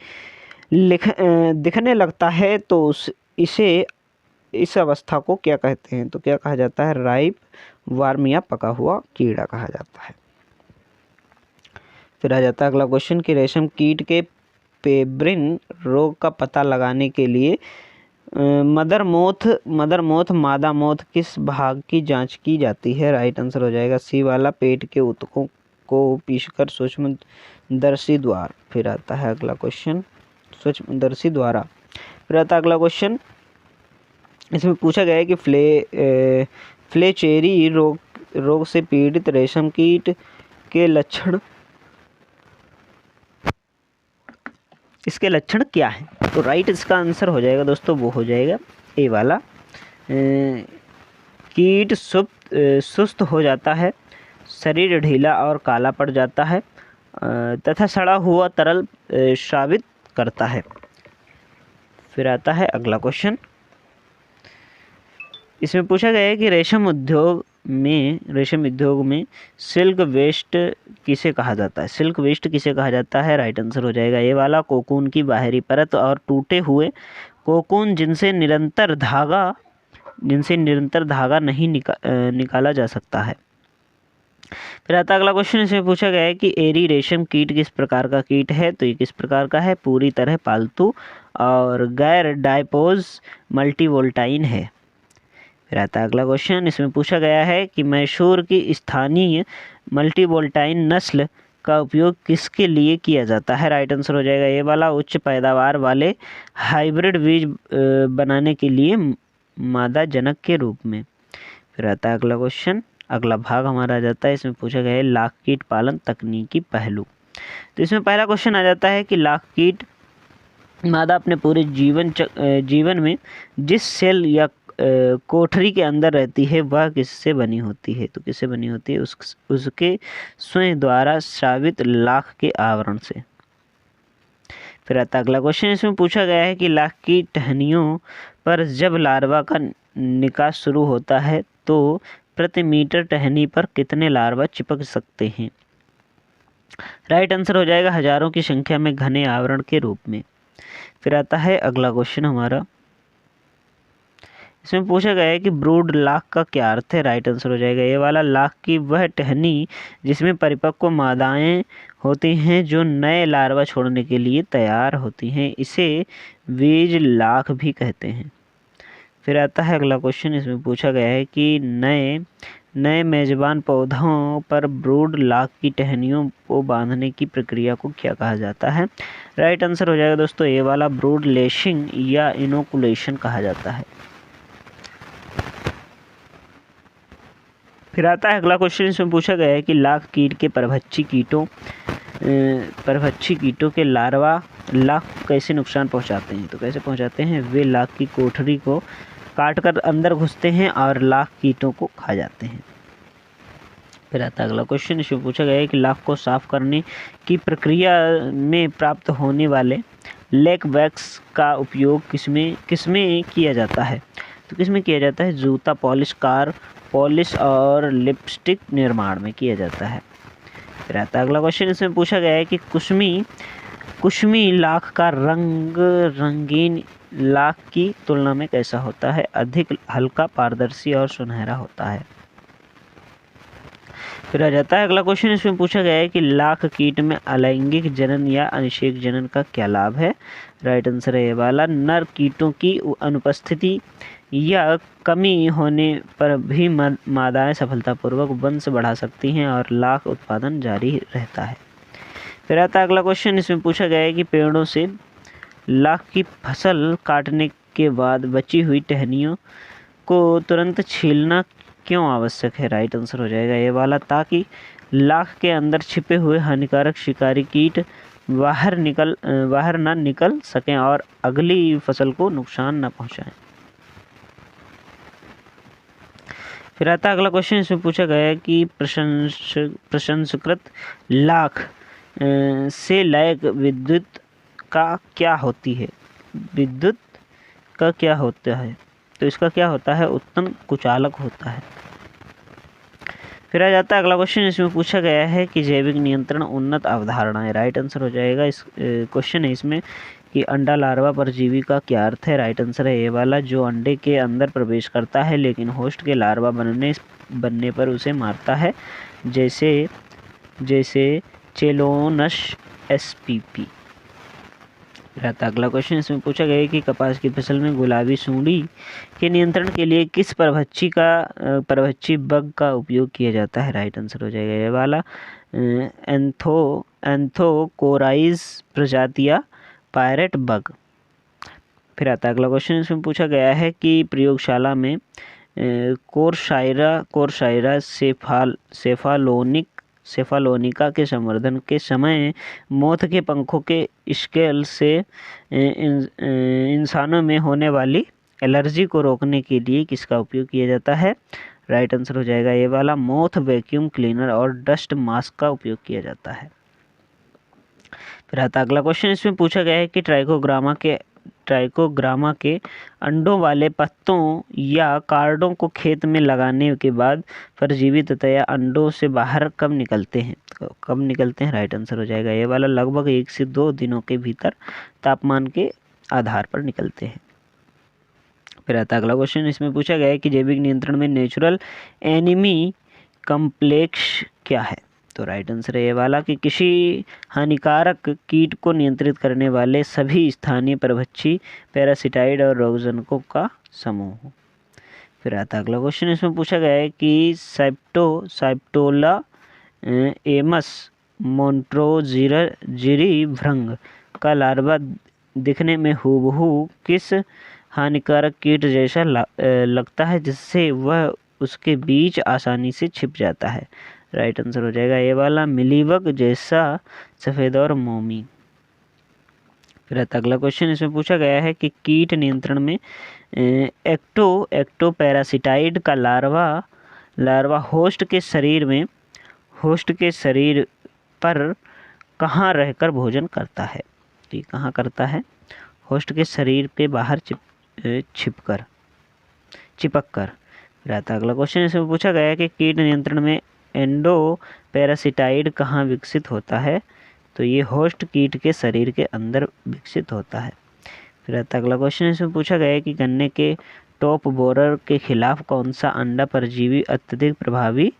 दिखने लगता है तो इस अवस्था को क्या कहते हैं? तो क्या कहा जाता है? राइप वार्म या पका हुआ कीड़ा कहा जाता है। फिर आ जाता है अगला क्वेश्चन कि रेशम कीट के पेब्रिन रोग का पता लगाने के लिए मदर मोथ मादा मोथ किस भाग की जांच की जाती है? राइट आंसर हो जाएगा सी वाला, पेट के ऊतकों को पीसकर सूक्ष्मदर्शी द्वारा। फिर आता है अगला क्वेश्चन, सूक्ष्मदर्शी द्वारा। फिर आता है अगला क्वेश्चन, इसमें पूछा गया है कि फ्लेचेरी रोग से पीड़ित रेशम कीट के लक्षण, इसके लक्षण क्या हैं? तो राइट इसका आंसर हो जाएगा दोस्तों, वो हो जाएगा ए वाला, कीट सुस्त हो जाता है, शरीर ढीला और काला पड़ जाता है तथा सड़ा हुआ तरल स्रावित करता है। फिर आता है अगला क्वेश्चन, इसमें पूछा गया है कि रेशम उद्योग में सिल्क वेस्ट किसे कहा जाता है? सिल्क वेस्ट किसे कहा जाता है? राइट आंसर हो जाएगा ये वाला, कोकून की बाहरी परत और टूटे हुए कोकून जिनसे निरंतर धागा नहीं निकाला जा सकता है। फिर आता अगला क्वेश्चन, इसमें पूछा गया है कि एरी रेशम कीट किस प्रकार का कीट है? तो ये किस प्रकार का है? पूरी तरह पालतू और गैर डायपोज मल्टीवोल्टाइन है। फिर आता है अगला क्वेश्चन, इसमें पूछा गया है कि मैसूर की स्थानीय मल्टीवोल्टाइन नस्ल का उपयोग किसके लिए किया जाता है? राइट आंसर हो जाएगा ये वाला, उच्च पैदावार वाले हाइब्रिड बीज बनाने के लिए मादा जनक के रूप में। फिर आता है अगला क्वेश्चन, अगला भाग हमारा आ जाता है, इसमें पूछा गया है लाख कीट पालन तकनीकी पहलू। तो इसमें पहला क्वेश्चन आ जाता है कि लाख कीट मादा अपने पूरे जीवन में जिस सेल या कोठरी के अंदर रहती है वह किससे बनी होती है? तो किससे बनी होती है? उसके स्वयं द्वारा स्रावित लाख के आवरण से। फिर आता अगला क्वेश्चन, इसमें पूछा गया है कि लाख की टहनियों पर जब लार्वा का निकास शुरू होता है तो प्रति मीटर टहनी पर कितने लार्वा चिपक सकते हैं? राइट आंसर हो जाएगा हजारों की संख्या में घने आवरण के रूप में। फिर आता है अगला क्वेश्चन हमारा, इसमें पूछा गया है कि ब्रूड लाख का क्या अर्थ है? राइट आंसर हो जाएगा ये वाला, लाख की वह टहनी जिसमें परिपक्व मादाएं होती हैं जो नए लार्वा छोड़ने के लिए तैयार होती हैं, इसे बीज लाख भी कहते हैं। फिर आता है अगला क्वेश्चन, इसमें पूछा गया है कि नए मेजबान पौधों पर ब्रूड लाख की टहनियों को बांधने की प्रक्रिया को क्या कहा जाता है? राइट आंसर हो जाएगा दोस्तों ये वाला, ब्रूड लेशिंग या इनोकुलेशन कहा जाता है। फिर आता है अगला क्वेश्चन, इसमें पूछा गया है कि लाख कीट के परभक्षी कीटों के लार्वा लाख कैसे नुकसान पहुंचाते हैं? तो कैसे पहुंचाते हैं? वे लाख की कोठरी को काटकर अंदर घुसते हैं और लाख कीटों को खा जाते हैं। फिर आता है अगला क्वेश्चन, इसमें पूछा गया है कि लाख को साफ करने की प्रक्रिया में प्राप्त होने वाले लेक वैक्स का उपयोग किसमें किया जाता है? तो किसमें किया जाता है? जूता पॉलिश, कार पॉलिश और लिपस्टिक निर्माण में किया जाता है। फिर आता है अगला क्वेश्चन, इसमें पूछा गया है कि कुश्मी लाख का रंग रंगीन लाख की तुलना में कैसा होता है? अधिक हल्का, पारदर्शी और सुनहरा होता है। फिर आ जाता है अगला क्वेश्चन, इसमें पूछा गया है कि लाख कीट में अलैंगिक जनन या अनिषेक जनन का क्या लाभ है? राइट आंसर है ये वाला, नर कीटों की अनुपस्थिति या कमी होने पर भी मादाएं सफलतापूर्वक वंश बढ़ा सकती हैं और लाख उत्पादन जारी रहता है। फिर आता है अगला क्वेश्चन, इसमें पूछा गया है कि पेड़ों से लाख की फसल काटने के बाद बची हुई टहनियों को तुरंत छीलना क्यों आवश्यक है? राइट आंसर हो जाएगा ये वाला, ताकि लाख के अंदर छिपे हुए हानिकारक शिकारी कीट बाहर ना निकल सकें और अगली फसल को नुकसान न पहुंचाएं। फिर आता है अगला क्वेश्चन, इसमें पूछा गया है कि प्रसंस्कृत लाख से लायक विद्युत का क्या होती है, विद्युत का क्या होता है, तो इसका क्या होता है, उत्तम कुचालक होता है। फिर आ जाता है अगला क्वेश्चन, इसमें पूछा गया है कि जैविक नियंत्रण उन्नत अवधारणा है। राइट आंसर हो जाएगा इस क्वेश्चन है इसमें कि अंडा लार्वा परजीवी का क्या अर्थ है। राइट आंसर है ये वाला, जो अंडे के अंदर प्रवेश करता है लेकिन होस्ट के लार्वा बनने पर उसे मारता है, जैसे चेलोनस spp। रहता अगला क्वेश्चन, इसमें पूछा गया है कि कपास की फसल में गुलाबी सूंडी के नियंत्रण के लिए किस परभक्षी बग का उपयोग किया जाता है। राइट आंसर हो जाएगा ये वाला, एंथोकोराइज प्रजातिया पायरेट बग। फिर आता अगला क्वेश्चन, इसमें पूछा गया है कि प्रयोगशाला में कोरसाइरा सेफालोनिका के संवर्धन के समय मोथ के पंखों के स्केल से इंसानों में होने वाली एलर्जी को रोकने के लिए किसका उपयोग किया जाता है। राइट आंसर हो जाएगा ये वाला, मोथ वैक्यूम क्लीनर और डस्ट मास्क का उपयोग किया जाता है। फिर आता अगला क्वेश्चन, इसमें पूछा गया है कि ट्राइकोग्रामा के अंडों वाले पत्तों या कार्डों को खेत में लगाने के बाद परजीवी तथा अंडों से बाहर कब निकलते हैं। राइट आंसर हो जाएगा ये वाला, लगभग 1 से 2 दिनों के भीतर तापमान के आधार पर निकलते हैं। फिर आता अगला क्वेश्चन, इसमें पूछा गया है कि जैविक नियंत्रण में नेचुरल एनिमी कम्प्लेक्स क्या है। तो राइट आंसर है ये वाला कि किसी हानिकारक कीट को नियंत्रित करने वाले सभी स्थानीय परभक्षी पैरासिटाइड और रोगजनकों का समूह। फिर आता अगला क्वेश्चन, इसमें पूछा गया है कि साइप्टोला एमस मोन्ट्रोजिरी भृंग का लार्वा दिखने में हूबहू किस हानिकारक कीट जैसा लगता है, जिससे वह उसके बीच आसानी से छिप जाता है। राइट आंसर हो जाएगा ये वाला, मिलीबग जैसा सफ़ेद और मोमी। फिर अगला क्वेश्चन, इसमें पूछा गया है कि कीट नियंत्रण में एक्टो पैरासिटाइड का लार्वा होस्ट के शरीर पर कहाँ रहकर भोजन करता है। तो कहाँ करता है, होस्ट के शरीर पे बाहर चिपक कर रहता है। अगला क्वेश्चन, इसमें पूछा गया है कि कीट नियंत्रण में एंडो पैरासिटाइड कहाँ विकसित होता है। तो ये होस्ट कीट के शरीर के अंदर विकसित होता है। फिर अगला क्वेश्चन, इसमें पूछा गया है कि गन्ने के टॉप बोरर के खिलाफ कौन सा अंडा परजीवी अत्यधिक प्रभावी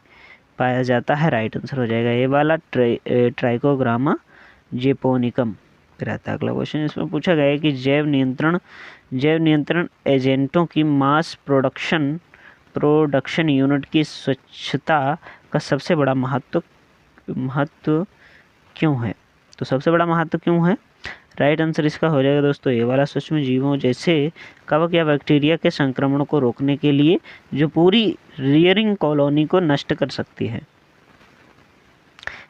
पाया जाता है। राइट आंसर हो जाएगा ये वाला, ट्राइकोग्रामा जेपोनिकम। फिर अगला क्वेश्चन, इसमें पूछा गया है कि जैव नियंत्रण एजेंटों की मास प्रोडक्शन यूनिट की स्वच्छता का सबसे बड़ा महत्व क्यों है। तो सबसे बड़ा महत्व क्यों है, राइट आंसर इसका हो जाएगा दोस्तों ये वाला, सूक्ष्म जीवों जैसे कवक या बैक्टीरिया के संक्रमण को रोकने के लिए जो पूरी रियरिंग कॉलोनी को नष्ट कर सकती है।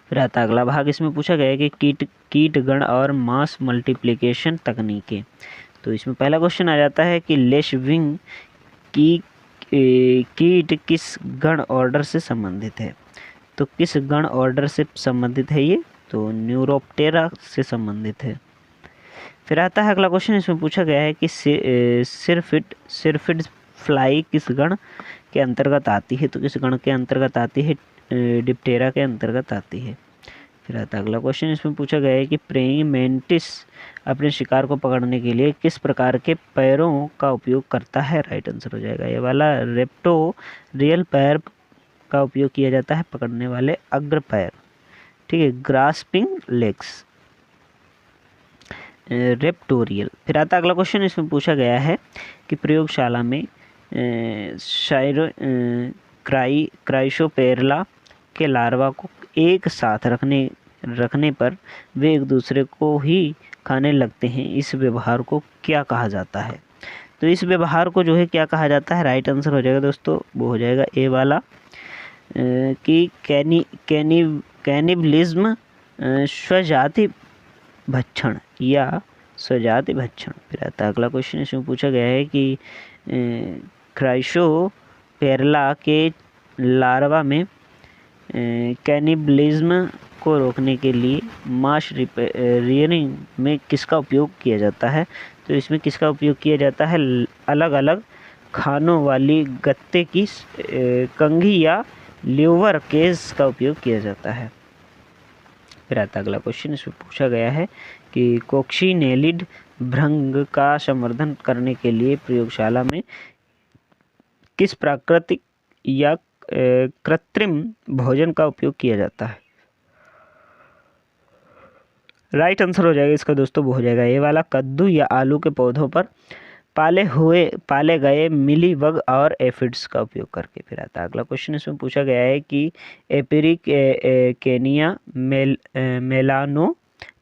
फिर आता अगला भाग, इसमें पूछा गया है कि कीटगण और मास मल्टीप्लिकेशन तकनीकें। तो इसमें पहला क्वेश्चन आ जाता है कि लेशविंग की कीट किस गण ऑर्डर से संबंधित है। तो किस गण ऑर्डर से संबंधित है ये, तो न्यूरोप्टेरा से संबंधित है। फिर आता है अगला क्वेश्चन, इसमें पूछा गया है कि सिरफिड फ्लाई किस गण के अंतर्गत आती है। तो किस गण के अंतर्गत आती है, डिप्टेरा के अंतर्गत आती है। फिर आता है अगला क्वेश्चन, इसमें पूछा गया है कि प्रेइंग मेंटिस अपने शिकार को पकड़ने के लिए किस प्रकार के पैरों का उपयोग करता है। राइट आंसर हो जाएगा ये वाला, रेप्टोरियल पैर का उपयोग किया जाता है पकड़ने वाले अग्र पैर, ठीक है, ग्रास्पिंग लेग्स, रेप्टोरियल। फिर आता अगला क्वेश्चन, इसमें पूछा गया है कि प्रयोगशाला में क्राइसोपेरला के लार्वा को एक साथ रखने पर वे एक दूसरे को ही खाने लगते हैं, इस व्यवहार को क्या कहा जाता है। तो इस व्यवहार को जो है क्या कहा जाता है, राइट आंसर हो जाएगा दोस्तों वो हो जाएगा ए वाला, कि कैनिबलिज्म, स्वजाति भक्षण या स्वजाति भक्षण। फिर आता अगला क्वेश्चन, इसमें पूछा गया है कि पेरला के लार्वा में कैनिबलिज्म को रोकने के लिए मास रियरिंग में किसका उपयोग किया जाता है? तो इसमें किसका उपयोग किया जाता है? अलग अलग खानों वाली गत्ते की कंघी या ल्यूवर केस का उपयोग किया जाता है। फिर आता अगला क्वेश्चन, इसमें पूछा गया है कि कोक्सीनेलिड भृंग का संवर्धन करने के लिए प्रयोगशाला में किस प्राकृतिक या कृत्रिम भोजन का उपयोग किया जाता है? राइट आंसर हो जाएगा इसका दोस्तों, वो हो जाएगा ये वाला, कद्दू या आलू के पौधों पर पाले गए मिलीबग और एफिड्स का उपयोग करके। फिर आता अगला क्वेश्चन, इसमें पूछा गया है कि एपिरिकेनिया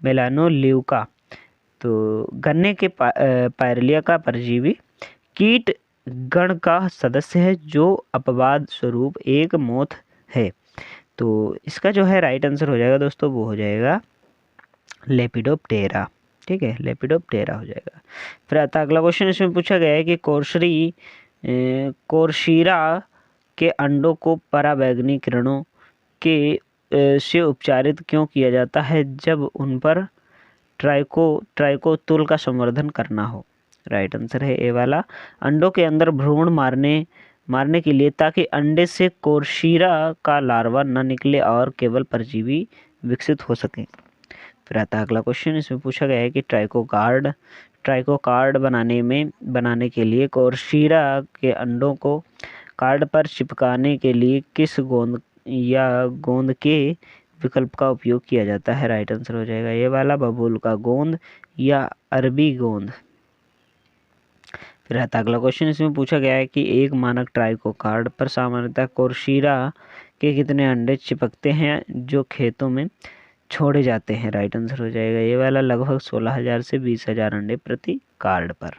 मेलानोल्यूका तो गन्ने के पायरलिया का परजीवी कीट गण का सदस्य है जो अपवाद स्वरूप एक मोथ है। तो इसका जो है राइट आंसर हो जाएगा दोस्तों, वो हो जाएगा लेपिडोप्टेरा। ठीक है, लेपिडोप्टेरा हो जाएगा। फिर आता अगला क्वेश्चन, इसमें पूछा गया है कि कोर्शीरा के अंडों को पराबैंगनी किरणों के से उपचारित क्यों किया जाता है जब उन पर ट्राइकोतुल का संवर्धन करना हो? राइट आंसर है ए वाला, अंडों के अंदर भ्रूण मारने के लिए, ताकि अंडे से कोर्शीरा का लार्वा न निकले और केवल परजीवी विकसित हो सके। फिर आता अगला क्वेश्चन, इसमें पूछा गया है कि ट्राइकोकार्ड बनाने के लिए कोर्शीरा के अंडों को कार्ड पर चिपकाने के लिए किस गोंद के विकल्प का उपयोग किया जाता है? राइट आंसर हो जाएगा ये वाला, बबूल का गोंद या अरबी गोंद। फिर आता अगला क्वेश्चन, इसमें पूछा गया है कि एक मानक ट्राइकोकार्ड पर सामान्यतः कोर्शीरा के कितने अंडे चिपकते हैं जो खेतों में छोड़े जाते हैं? राइट आंसर हो जाएगा ये वाला, लगभग 16,000 से 20,000 अंडे प्रति कार्ड पर।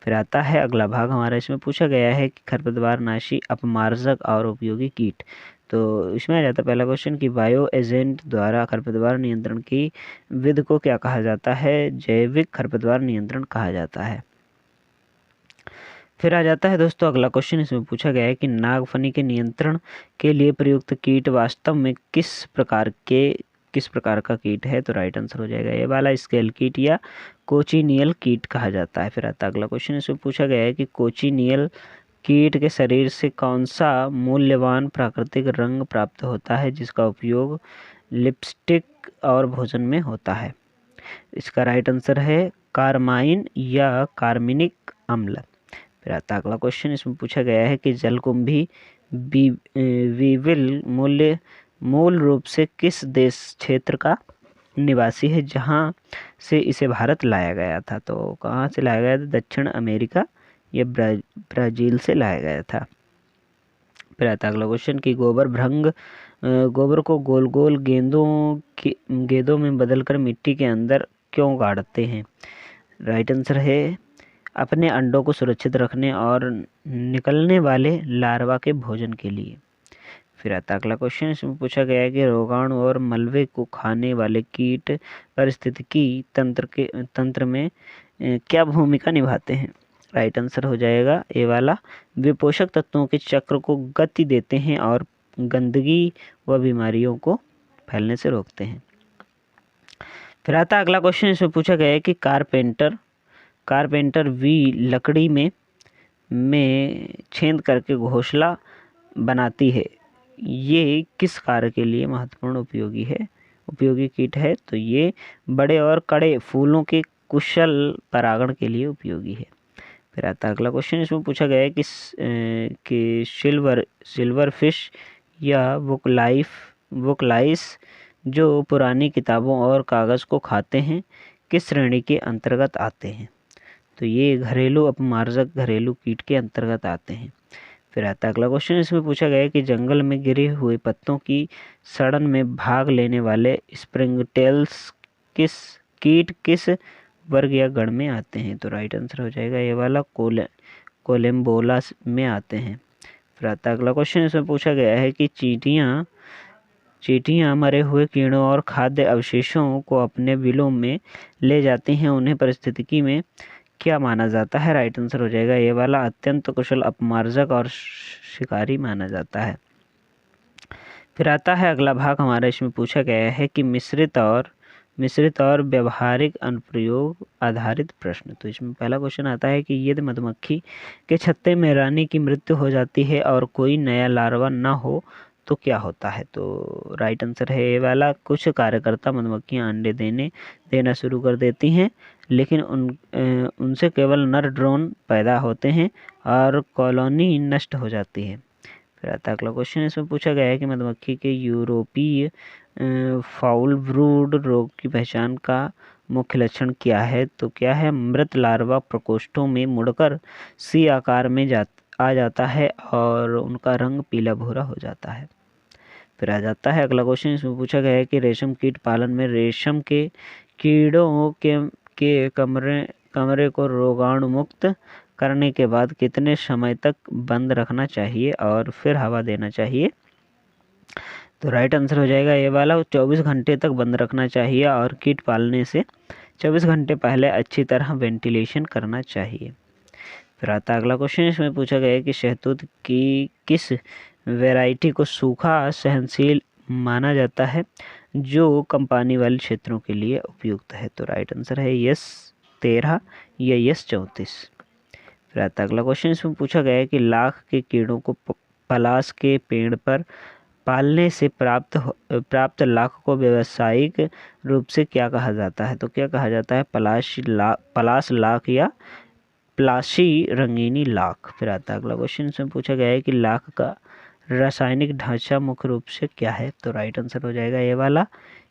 फिर आता है अगला भाग हमारा, इसमें पूछा गया है कि खरपतवारनाशी, अपमार्जक और उपयोगी कीट। तो इसमें आ जाता है पहला क्वेश्चन कि बायो एजेंट द्वारा खरपतवार नियंत्रण की विधि को क्या कहा जाता है? जैविक खरपतवार नियंत्रण कहा जाता है। फिर आ जाता है दोस्तों अगला क्वेश्चन, इसमें पूछा गया है कि नागफनी के नियंत्रण के लिए प्रयुक्त कीट वास्तव में किस प्रकार का कीट है? तो राइट आंसर हो जाएगा ये वाला, स्केल कीट या कोचिनियल कीट कहा जाता है। फिर आता अगला क्वेश्चन, इसमें पूछा गया है कि कोचिनियल कीट के शरीर से कौन सा मूल्यवान प्राकृतिक रंग प्राप्त होता है जिसका उपयोग लिपस्टिक और भोजन में होता है? इसका राइट आंसर है कार्माइन या कार्मिनिक अम्ल। फिर आता अगला क्वेश्चन, इसमें पूछा गया है कि जलकुंभी वीविल मूल रूप से किस देश क्षेत्र का निवासी है जहां से इसे भारत लाया गया था? तो कहाँ से लाया गया था? दक्षिण अमेरिका या ब्राज़ील से लाया गया था। फिर आता अगला क्वेश्चन कि गोबर को गोल गोल गेंदों में बदलकर मिट्टी के अंदर क्यों गाड़ते हैं? राइट आंसर है अपने अंडों को सुरक्षित रखने और निकलने वाले लार्वा के भोजन के लिए। फिर आता अगला क्वेश्चन, इसमें पूछा गया है कि रोगाणु और मलबे को खाने वाले कीट पारिस्थितिकी तंत्र में क्या भूमिका निभाते हैं? राइट आंसर हो जाएगा ए वाला, वे पोषक तत्वों के चक्र को गति देते हैं और गंदगी व बीमारियों को फैलने से रोकते हैं। फिर आता अगला क्वेश्चन, इसमें पूछा गया है कि कारपेंटर वी लकड़ी में छेद करके घोंसला बनाती है, ये किस कार्य के लिए महत्वपूर्ण उपयोगी कीट है? तो ये बड़े और कड़े फूलों के कुशल परागण के लिए उपयोगी है। फिर आता अगला क्वेश्चन, इसमें पूछा गया है कि सिल्वर फिश या वोकलाइस जो पुरानी किताबों और कागज़ को खाते हैं किस श्रेणी के अंतर्गत आते हैं? तो ये घरेलू अपमार्जक घरेलू कीट के अंतर्गत आते हैं। फिर आता अगला क्वेश्चन, इसमें पूछा गया है कि जंगल में गिरे हुए पत्तों की सड़न में भाग लेने वाले स्प्रिंगटेल्स किस वर्ग या गण में आते हैं? तो राइट आंसर हो जाएगा ये वाला, कोलेम्बोला में आते हैं। फिर आता अगला क्वेश्चन, इसमें पूछा गया है कि चींटियां मरे हुए कीड़ों और खाद्य अवशेषों को अपने बिलों में ले जाती हैं, उन्हें पारिस्थितिकी में क्या माना जाता है? राइट आंसर हो जाएगा ये वाला, अत्यंत कुशल अपमार्जक और शिकारी माना जाता है। फिर आता है अगला भाग हमारा, इसमें पूछा गया है कि मिश्रित और व्यवहारिक अनुप्रयोग आधारित प्रश्न। तो इसमें पहला क्वेश्चन आता है कि यदि मधुमक्खी के छत्ते में रानी की मृत्यु हो जाती है और कोई नया लार्वा ना हो तो क्या होता है? तो राइट आंसर है ये वाला, कुछ कार्यकर्ता मधुमक्खियां अंडे देना शुरू कर देती हैं, लेकिन उनसे केवल नर ड्रोन पैदा होते हैं और कॉलोनी नष्ट हो जाती है। फिर आता अगला क्वेश्चन, इसमें पूछा गया है कि मधुमक्खी के यूरोपीय फाउल ब्रूड रोग की पहचान का मुख्य लक्षण क्या है? तो क्या है? मृत लार्वा प्रकोष्ठों में मुड़कर सी आकार में आ जाता है और उनका रंग पीला भूरा हो जाता है। फिर आ जाता है अगला क्वेश्चन, इसमें पूछा गया है कि रेशम कीट पालन में रेशम के कीड़ों के कमरे को रोगाणु मुक्त करने के बाद कितने समय तक बंद रखना चाहिए और फिर हवा देना चाहिए? तो राइट आंसर हो जाएगा ये वाला, 24 घंटे तक बंद रखना चाहिए और कीट पालने से 24 घंटे पहले अच्छी तरह वेंटिलेशन करना चाहिए। फिर आता अगला क्वेश्चन, इसमें पूछा गया है कि शहतूत की किस वैरायटी को सूखा सहनशील माना जाता है जो कम पानी वाले क्षेत्रों के लिए उपयुक्त है? तो राइट आंसर है यस 13 या यस 34। फिर आता अगला क्वेश्चन, इसमें पूछा गया है कि लाख के कीड़ों को पलाश के पेड़ पर पालने से प्राप्त लाख को व्यावसायिक रूप से क्या कहा जाता है? तो क्या कहा जाता है? पलाश लाख या प्लासी रंगीनी लाख। फिर आता अगला क्वेश्चन, इसमें पूछा गया है कि लाख का रासायनिक ढांचा मुख्य रूप से क्या है? तो राइट आंसर हो जाएगा ये वाला,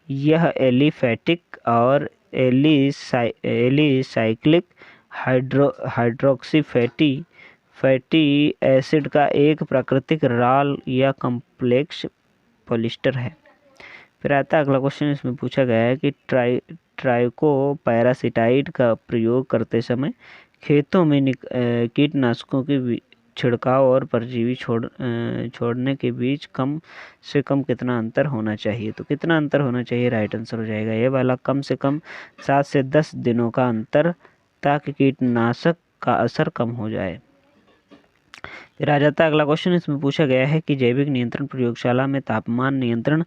यह एलिफेटिक और एलिसाइक्लिक हाइड्रोक्सी फैटी एसिड का एक प्राकृतिक राल या कॉम्प्लेक्स पॉलिस्टर है। फिर आता अगला क्वेश्चन, इसमें पूछा गया है कि ट्राइकोपैरासिटाइड का प्रयोग करते समय खेतों में कीटनाशकों के छिड़काव और परजीवी छोड़ने के बीच कम से कम कितना अंतर होना चाहिए? तो कितना अंतर होना चाहिए? राइट आंसर हो जाएगा ये वाला, कम से कम 7 से 10 दिनों का अंतर, ताकि कीटनाशक का असर कम हो जाए। फिर आ जाता है अगला क्वेश्चन, इसमें पूछा गया है कि जैविक नियंत्रण प्रयोगशाला में तापमान नियंत्रण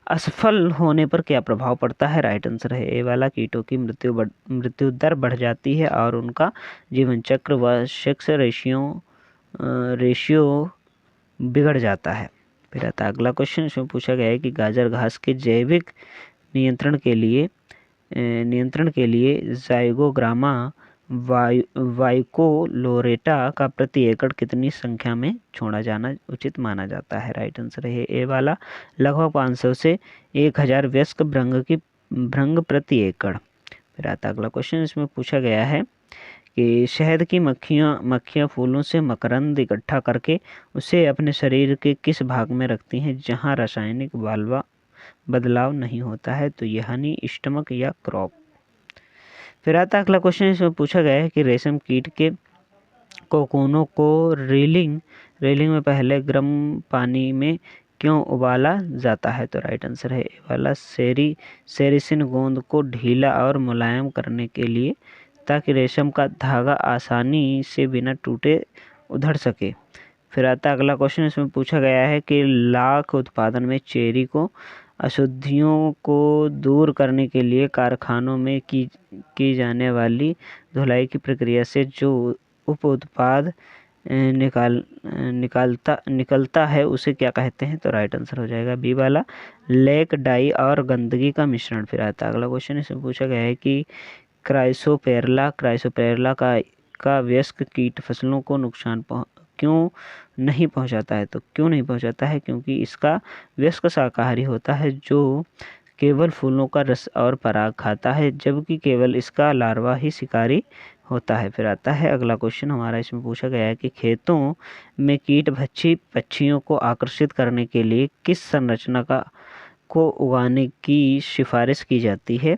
असफल होने पर क्या प्रभाव पड़ता है? राइट आंसर है ए वाला, कीटों की मृत्यु दर बढ़ जाती है और उनका जीवन चक्र व सेक्स रेशियो बिगड़ जाता है। फिर आता है अगला क्वेश्चन, इसमें पूछा गया है कि गाजर घास के जैविक नियंत्रण के लिए जाइगोग्रामा वाइकोलोरेटा का प्रति एकड़ कितनी संख्या में छोड़ा जाना उचित माना जाता है? राइट आंसर है ए वाला, लगभग 500 से 1000 वयस्क भृंग प्रति एकड़। फिर आता अगला क्वेश्चन, इसमें पूछा गया है कि शहद की मक्खियाँ फूलों से मकरंद इकट्ठा करके उसे अपने शरीर के किस भाग में रखती हैं जहाँ रासायनिक बदलाव नहीं होता है? तो यह हनी, स्टमक या क्रॉप। फिर आता अगला क्वेश्चन, इसमें पूछा गया है कि रेशम कीट के कोकूनों को रीलिंग में पहले गर्म पानी में क्यों उबाला जाता है? तो राइट आंसर है ए वाला, सेरिसिन गोंद को ढीला और मुलायम करने के लिए, ताकि रेशम का धागा आसानी से बिना टूटे उधड़ सके। फिर आता अगला क्वेश्चन, इसमें पूछा गया है कि लाख उत्पादन में चेरी को अशुद्धियों को दूर करने के लिए कारखानों में की जाने वाली धुलाई की प्रक्रिया से जो उप उत्पाद निकलता है उसे क्या कहते हैं? तो राइट आंसर हो जाएगा बी वाला, लेक डाई और गंदगी का मिश्रण। फिर आता अगला क्वेश्चन, इसमें पूछा गया है कि क्राइसोपेरला का वयस्क कीट फसलों को नुकसान क्यों नहीं पहुंचाता है? तो क्यों नहीं पहुंचाता है? क्योंकि इसका वयस्क शाकाहारी होता है जो केवल फूलों का रस और पराग खाता है, जबकि केवल इसका लार्वा ही शिकारी होता है। फिर आता है अगला क्वेश्चन हमारा, इसमें पूछा गया है कि खेतों में कीट भक्षी पक्षियों को आकर्षित करने के लिए किस संरचना को उगाने की सिफारिश की जाती है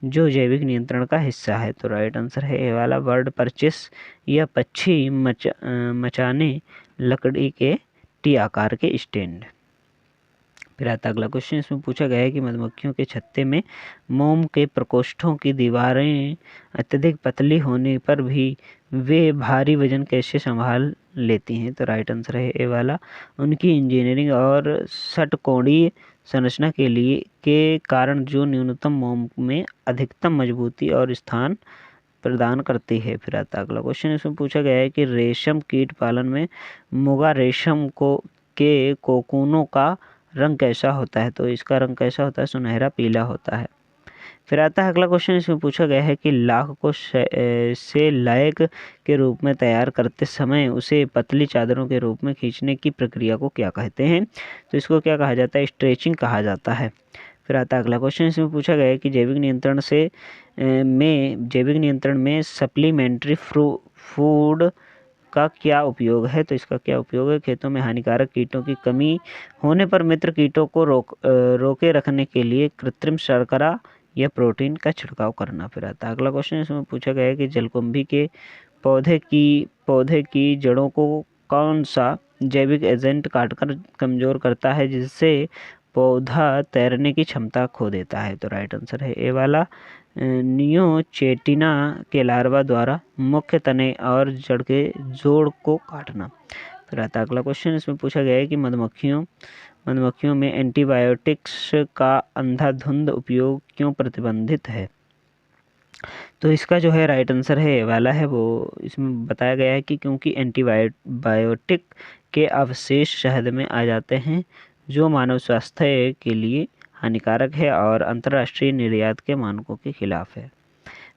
जो जैविक नियंत्रण का हिस्सा है? तो राइट आंसर है ए वाला, बर्ड परचेस या पक्षी मचाने लकड़ी के टी आकार के स्टैंड। फिर आता अगला क्वेश्चन, इसमें पूछा गया है कि मधुमक्खियों के छत्ते में मोम के प्रकोष्ठों की दीवारें अत्यधिक पतली होने पर भी वे भारी वजन कैसे संभाल लेती हैं। तो राइट आंसर है ए वाला, उनकी इंजीनियरिंग और षटकोणीय संरचना के कारण जो न्यूनतम मोम में अधिकतम मजबूती और स्थान प्रदान करती है। फिर आता अगला क्वेश्चन, इसमें पूछा गया है कि रेशम कीट पालन में मुगा रेशम के कोकूनों का रंग कैसा होता है। तो इसका रंग कैसा होता है, सुनहरा पीला होता है। फिर आता है अगला क्वेश्चन, इसमें पूछा गया है कि लाख को से लायक के रूप में तैयार करते समय उसे पतली चादरों के रूप में खींचने की प्रक्रिया को क्या कहते हैं। तो इसको क्या कहा जाता है, स्ट्रेचिंग कहा जाता है। फिर आता है अगला क्वेश्चन, इसमें पूछा गया है कि जैविक नियंत्रण में सप्लीमेंट्री फूड का क्या उपयोग है। तो इसका क्या उपयोग है, खेतों में हानिकारक कीटों की कमी होने पर मित्र कीटों को रोके रखने के लिए कृत्रिम शर्करा या प्रोटीन का छिड़काव करना। फिर आता है अगला क्वेश्चन, इसमें पूछा गया है कि जलकुंभी के पौधे की जड़ों को कौन सा जैविक एजेंट काटकर कमजोर करता है जिससे पौधा तैरने की क्षमता खो देता है। तो राइट आंसर है ए वाला, नियोचेटिना के लार्वा द्वारा मुख्य तने और जड़ के जोड़ को काटना। फिर आता अगला क्वेश्चन, इसमें पूछा गया है कि मधुमक्खियों में एंटीबायोटिक्स का अंधाधुंध उपयोग क्यों प्रतिबंधित है। तो इसका जो है राइट आंसर है ए वाला है, वो इसमें बताया गया है कि क्योंकि एंटीबायोटिक के अवशेष शहद में आ जाते हैं जो मानव स्वास्थ्य के लिए हानिकारक है और अंतर्राष्ट्रीय निर्यात के मानकों के खिलाफ है।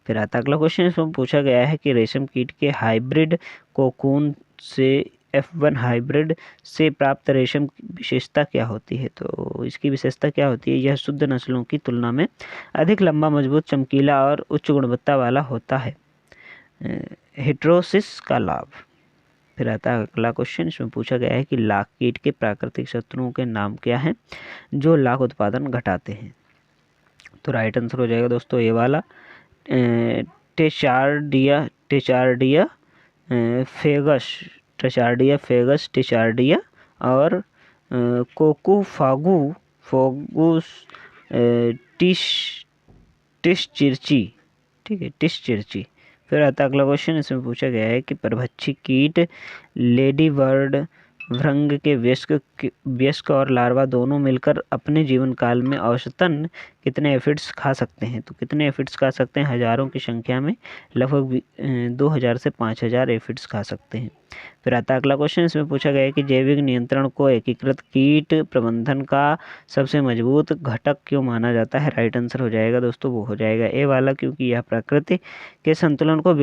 फिर आता अगला क्वेश्चन, इसमें पूछा गया है कि रेशम कीट के हाइब्रिड कोकून से F1 हाइब्रिड से प्राप्त रेशम की विशेषता क्या होती है। तो इसकी विशेषता क्या होती है, यह शुद्ध नस्लों की तुलना में अधिक लंबा, मजबूत, चमकीला और उच्च गुणवत्ता वाला होता है। हेटेरोसिस का लाभ। फिर आता है अगला क्वेश्चन, इसमें पूछा गया है कि लाख कीट के प्राकृतिक शत्रुओं के नाम क्या हैं जो लाख उत्पादन घटाते हैं। तो राइट आंसर हो जाएगा दोस्तों ये वाला, टेचार्डिया फेगस टेचार्डिया और फोगुस टिशचिर्ची, ठीक है, टिशचिर्ची। फिर आता अगला क्वेश्चन, इसमें पूछा गया है कि परभक्षी कीट लेडी बर्ड भृंग के वयस्क और लार्वा दोनों मिलकर अपने जीवन काल में औसतन कितने एफिड्स खा सकते हैं। तो कितने एफिड्स खा सकते हैं, हजारों की संख्या में लगभग 2000 से 5000 एफिड्स खा सकते हैं। फिर आता अगला क्वेश्चन, इसमें पूछा गया है कि जैविक नियंत्रण को एकीकृत कीट प्रबंधन का सबसे मजबूत घटक क्यों माना जाता है। राइट आंसर हो जाएगा दोस्तों, वो हो जाएगा ए वाला, क्योंकि यह प्रकृति के संतुलन को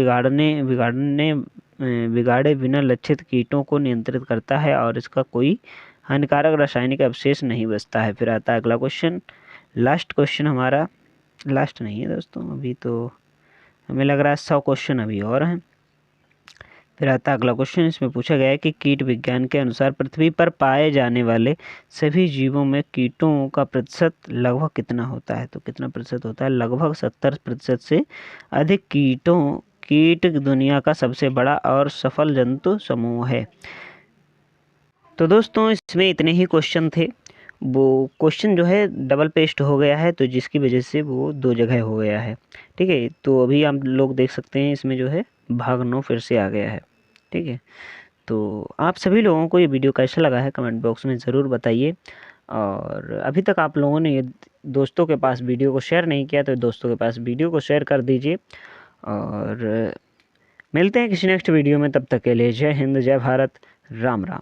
बिगाड़े बिना लक्षित कीटों को नियंत्रित करता है और इसका कोई हानिकारक रासायनिक अवशेष नहीं बचता है। फिर आता है अगला क्वेश्चन, लास्ट क्वेश्चन हमारा, लास्ट नहीं है दोस्तों, अभी तो हमें लग रहा है 100 क्वेश्चन अभी और हैं। फिर आता है अगला क्वेश्चन, इसमें पूछा गया है कि कीट विज्ञान के अनुसार पृथ्वी पर पाए जाने वाले सभी जीवों में कीटों का प्रतिशत लगभग कितना होता है। तो कितना प्रतिशत होता है, लगभग 70% से अधिक कीट दुनिया का सबसे बड़ा और सफल जंतु समूह है। तो दोस्तों इसमें इतने ही क्वेश्चन थे, वो क्वेश्चन जो है डबल पेस्ट हो गया है तो जिसकी वजह से वो 2 जगह हो गया है, ठीक है। तो अभी आप लोग देख सकते हैं इसमें जो है भाग 9 फिर से आ गया है, ठीक है। तो आप सभी लोगों को ये वीडियो कैसा लगा है कमेंट बॉक्स में ज़रूर बताइए, और अभी तक आप लोगों ने ये दोस्तों के पास वीडियो को शेयर नहीं किया तो दोस्तों के पास वीडियो को शेयर कर दीजिए, और मिलते हैं किसी नेक्स्ट वीडियो में। तब तक के लिए जय हिंद, जय भारत, राम राम।